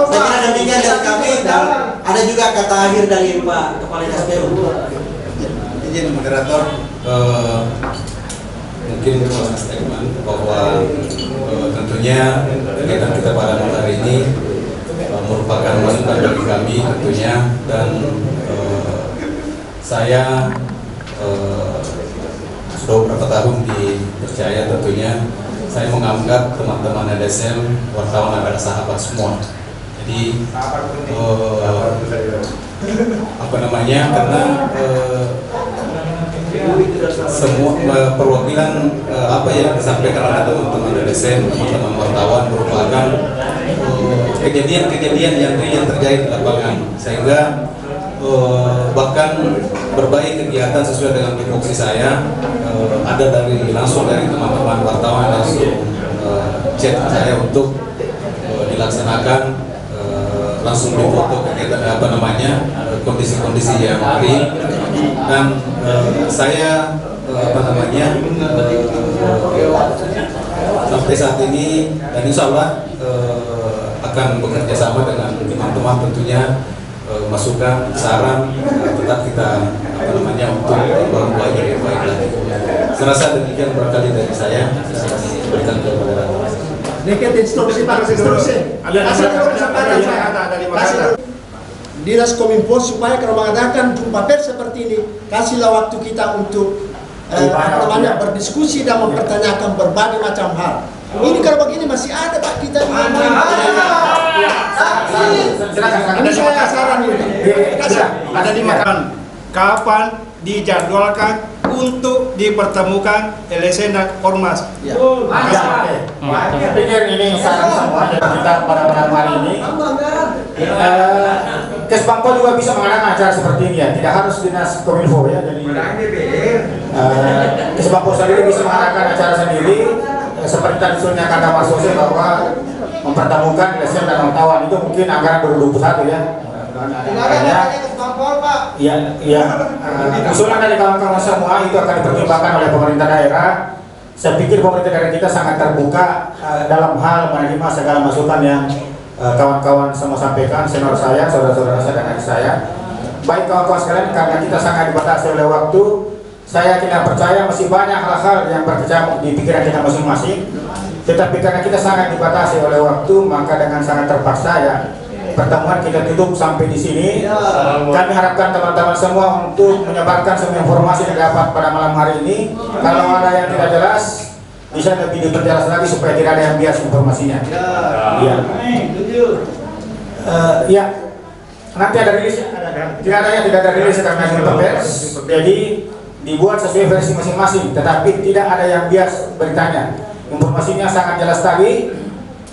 Saya kira demikian dari kami, dan ada juga kata akhir dari Pak Kepala Dinas PU. Izin moderator, mungkin statement bahwa tentunya kegiatan kita pada malam hari ini merupakan masukan bagi kami tentunya, dan saya sudah beberapa tahun dipercaya tentunya. Saya menganggap teman-teman LSM wartawan adalah sahabat semua. Jadi apa namanya, karena semua perwakilan apa yang disampaikan oleh teman-teman LSM, teman-teman wartawan merupakan kejadian-kejadian yang real terjadi di lapangan, sehingga bahkan berbagai kegiatan sesuai dengan tupoksi saya ada langsung dari teman-teman wartawan langsung chat saya untuk dilaksanakan, langsung difoto kegiatan apa namanya, kondisi-kondisi yang real, dan saya apa namanya sampai saat ini, dan insya Allah akan bekerja sama dengan teman-teman tentunya, masukan, saran, tetap kita apa namanya untuk membuat yang baik lagi. Saya rasa demikian barangkali dari saya berikan kepada Dikit instruksi Pak, instruksi. Kasih dulu kesempatan saya. Dinas Kominfo supaya kalau mengadakan jumpa pers seperti ini, kasihlah waktu kita untuk berdiskusi dan mempertanyakan berbagai macam hal. Ini kalau begini masih ada Pak kita ini saya saran ini. Ada di makan. Kapan dijadwalkan untuk dipertemukan LSM dan Ormas? Saya pikir ini saran semua dari kita pada malam hari ini. Kesbangko juga bisa mengadakan acara seperti ini ya, tidak harus Dinas Kominfo ya. Jadi Kesbangko sendiri bisa mengadakan acara sendiri. Seperti tadi usulnya kata Mas Sose bahwa mempertemukan LSM dan wartawan itu mungkin anggaran 2021 ya. Usulan dari kawan-kawan semua itu akan dipertimbangkan oleh pemerintah daerah. Saya pikir pemerintah daerah kita sangat terbuka dalam hal menerima segala masukan yang kawan-kawan semua sampaikan, senior saya, saudara-saudara saya dan adik saya. Baik kawan-kawan sekalian, karena kita sangat dibatasi oleh waktu, saya tidak percaya masih banyak hal-hal yang berkecamuk di pikiran kita masing-masing. Tetapi karena kita sangat dibatasi oleh waktu, maka dengan sangat terpaksa ya pertemuan kita tutup sampai di sini. Kami harapkan teman-teman semua untuk menyebarkan semua informasi yang dapat pada malam hari ini. Kalau ada yang tidak jelas, bisa lebih diperjelas lagi supaya tidak ada yang bias informasinya. Iya. Ya. Nanti ada rilis. Tidak ada rilis karena jumpa pers. Jadi dibuat sesuai versi masing-masing. Tetapi tidak ada yang bias beritanya. Informasinya sangat jelas tadi.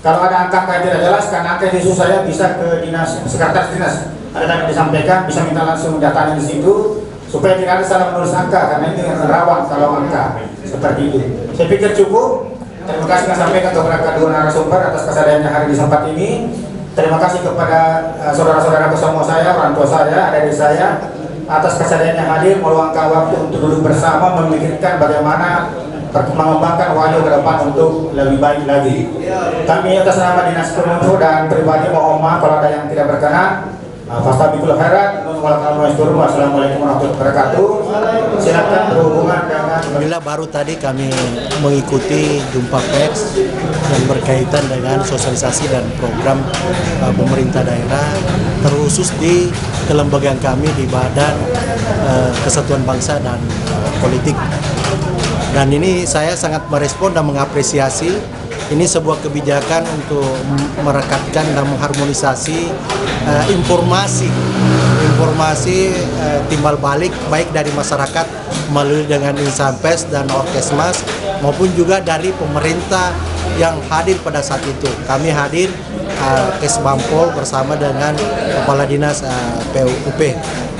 Kalau ada angka yang tidak jelas, karena angka itu saya bisa ke dinas, sekretaris dinas. Ada yang disampaikan, bisa minta langsung datanya di situ, supaya tidak ada salah menulis angka, karena ini rawan kalau angka seperti itu. Saya pikir cukup. Terima kasih yang sampaikan kepada kedua narasumber atas kesadarannya hari di tempat ini. Terima kasih kepada saudara-saudara semua saya, orang tua saya, adik saya, atas kesadarannya hadir meluangkan waktu untuk duduk bersama memikirkan bagaimana mengembangkan wajah ke depan untuk lebih baik lagi. Kami atas nama Dinas Kominfo dan pribadi mohon maaf kalau ada yang tidak berkenan. Fastabikul khairat. Wassalamualaikum warahmatullahi wabarakatuh. Silakan berhubungan dengan. Alhamdulillah baru tadi kami mengikuti jumpa pers yang berkaitan dengan sosialisasi dan program pemerintah daerah terkhusus di kelembagaan kami di Badan Kesatuan Bangsa dan Politik. Dan ini saya sangat merespon dan mengapresiasi. Ini sebuah kebijakan untuk merekatkan dan mengharmonisasi informasi timbal balik baik dari masyarakat melalui dengan insan pers dan Orkesmas maupun juga dari pemerintah yang hadir pada saat itu. Kami hadir Kesbangpol bersama dengan Kepala Dinas PUP.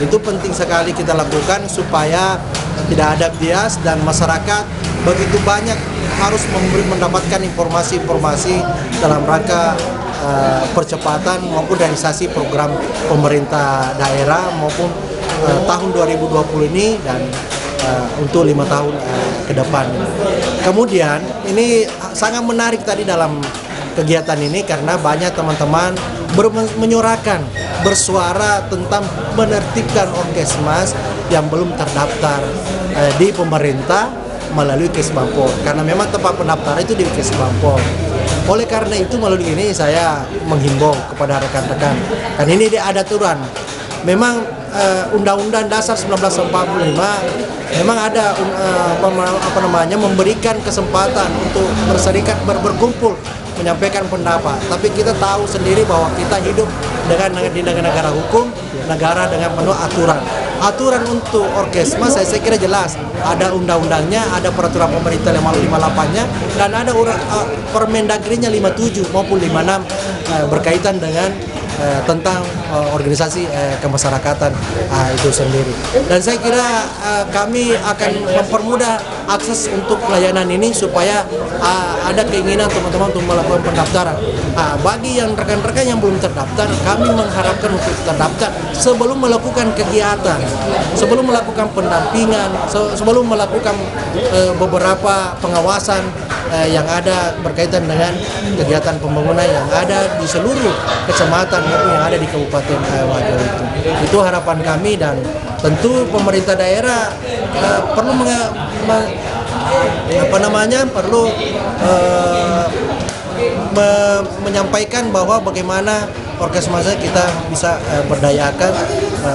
Itu penting sekali kita lakukan supaya tidak ada bias dan masyarakat begitu banyak harus mendapatkan informasi-informasi dalam rangka percepatan maupun realisasi program pemerintah daerah maupun tahun 2020 ini dan untuk 5 tahun ke depan. Kemudian ini sangat menarik tadi dalam kegiatan ini karena banyak teman-teman menyuarakan, bersuara tentang menertibkan Orkesmas yang belum terdaftar di pemerintah melalui Kesbangpol, karena memang tempat pendaftaran itu di Kesbangpol. Oleh karena itu melalui ini saya menghimbau kepada rekan-rekan, kan ini ada aturan. Memang Undang-Undang Dasar 1945 memang ada memberikan kesempatan untuk berserikat berkumpul menyampaikan pendapat. Tapi kita tahu sendiri bahwa kita hidup di negara hukum, negara dengan penuh aturan. Aturan untuk Orkesmas saya kira jelas. Ada undang-undangnya, ada peraturan pemerintah 558-nya, dan ada Permendagrinya 57 maupun 56 berkaitan dengan tentang organisasi kemasyarakatan itu sendiri. Dan saya kira kami akan mempermudah akses untuk pelayanan ini supaya ada keinginan teman-teman untuk melakukan pendaftaran. Bagi yang rekan-rekan yang belum terdaftar, kami mengharapkan untuk terdaftar sebelum melakukan kegiatan, sebelum melakukan pendampingan, sebelum melakukan beberapa pengawasan yang ada berkaitan dengan kegiatan pembangunan yang ada di seluruh kecamatan maupun yang ada di Kabupaten Wajo itu. Itu harapan kami dan tentu pemerintah daerah perlu perlu menyampaikan bahwa bagaimana orkes masa kita bisa berdayakan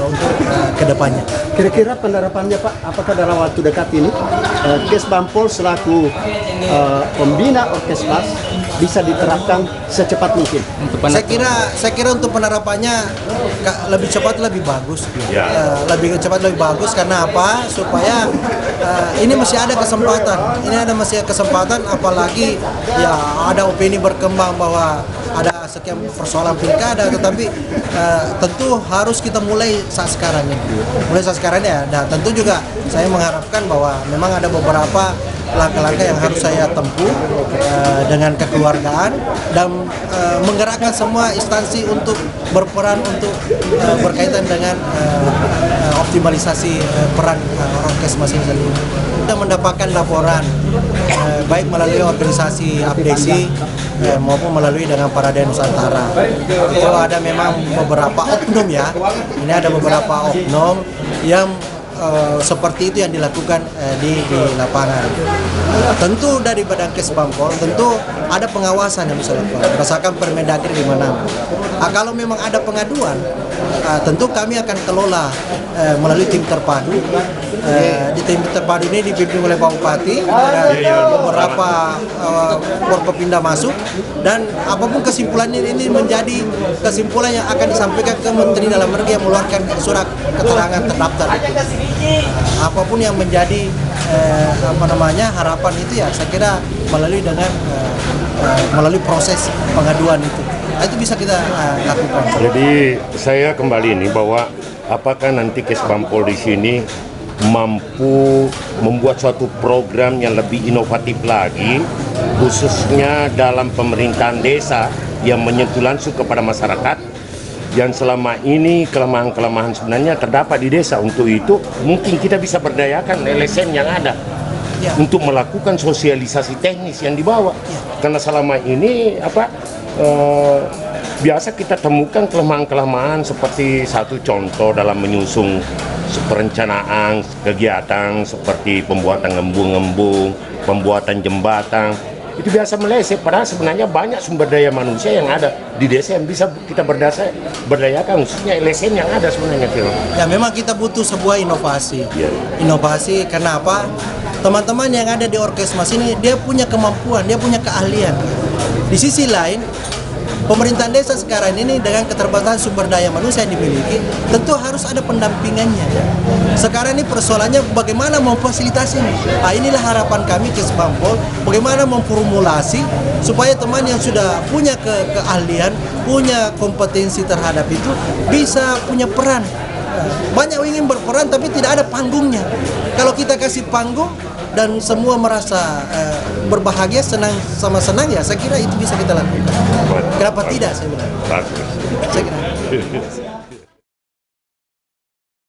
untuk kedepannya. Kira-kira penerapannya Pak, apakah dalam waktu dekat ini Kesbangpol selaku pembina orkes mas bisa diterapkan secepat mungkin? Saya kira untuk penerapannya lebih cepat lebih bagus. Lebih cepat lebih bagus karena apa? Supaya ini masih ada kesempatan. Masih kesempatan, apalagi ya ada opini berkembang bahwa ada sekian persoalan pilkada, tetapi tentu harus kita mulai saat sekarang ini. Mulai saat sekarang ya. Dan tentu juga saya mengharapkan bahwa memang ada beberapa langkah-langkah yang harus saya tempuh dengan kekeluargaan dan menggerakkan semua instansi untuk berperan untuk berkaitan dengan optimalisasi peran orkes masing-masing. Kita mendapatkan laporan baik melalui organisasi APDC maupun melalui dengan Paradise Nusantara. Itu ada memang beberapa oknum ya. Ini ada beberapa oknum yang seperti itu yang dilakukan di lapangan. Tentu dari Badan Kesbangpol tentu ada pengawasan yang bisa dilakukan berdasarkan Permendagri 56. Kalau memang ada pengaduan, tentu kami akan kelola melalui tim terpadu. Di tim terpadu ini dipimpin oleh Pak Bupati, ada beberapa Forkopimda masuk, dan apapun kesimpulan ini menjadi kesimpulan yang akan disampaikan ke Menteri Dalam Negeri yang mengeluarkan surat keterangan terdaftar. Apapun yang menjadi harapan itu ya saya kira melalui proses pengaduan itu bisa kita lakukan. Jadi saya kembali ini bahwa apakah nanti Kesbangpol di sini mampu membuat suatu program yang lebih inovatif lagi, khususnya dalam pemerintahan desa yang menyentuh langsung kepada masyarakat yang selama ini kelemahan-kelemahan sebenarnya terdapat di desa. Untuk itu mungkin kita bisa berdayakan LSM yang ada untuk melakukan sosialisasi teknis yang dibawa, karena selama ini biasa kita temukan kelemahan-kelemahan seperti satu contoh dalam menyusun perencanaan kegiatan seperti pembuatan embung-embung, pembuatan jembatan, itu biasa meleset, padahal sebenarnya banyak sumber daya manusia yang ada di desa yang bisa kita berdayakan, khususnya LSM yang ada sebenarnya. Ya memang kita butuh sebuah inovasi. Inovasi karena apa? Teman-teman yang ada di orkes mas ini dia punya kemampuan, dia punya keahlian. Di sisi lain, pemerintahan desa sekarang ini dengan keterbatasan sumber daya manusia yang dimiliki, tentu harus ada pendampingannya. Sekarang ini persoalannya bagaimana memfasilitasi ini. Inilah harapan kami Kesbangpol, bagaimana memformulasi supaya teman yang sudah punya keahlian, punya kompetensi terhadap itu bisa punya peran. Banyak ingin berperan tapi tidak ada panggungnya. Kalau kita kasih panggung dan semua merasa berbahagia, senang sama senang, ya saya kira itu bisa kita lakukan. Kenapa tidak saya bilang? Saya kira.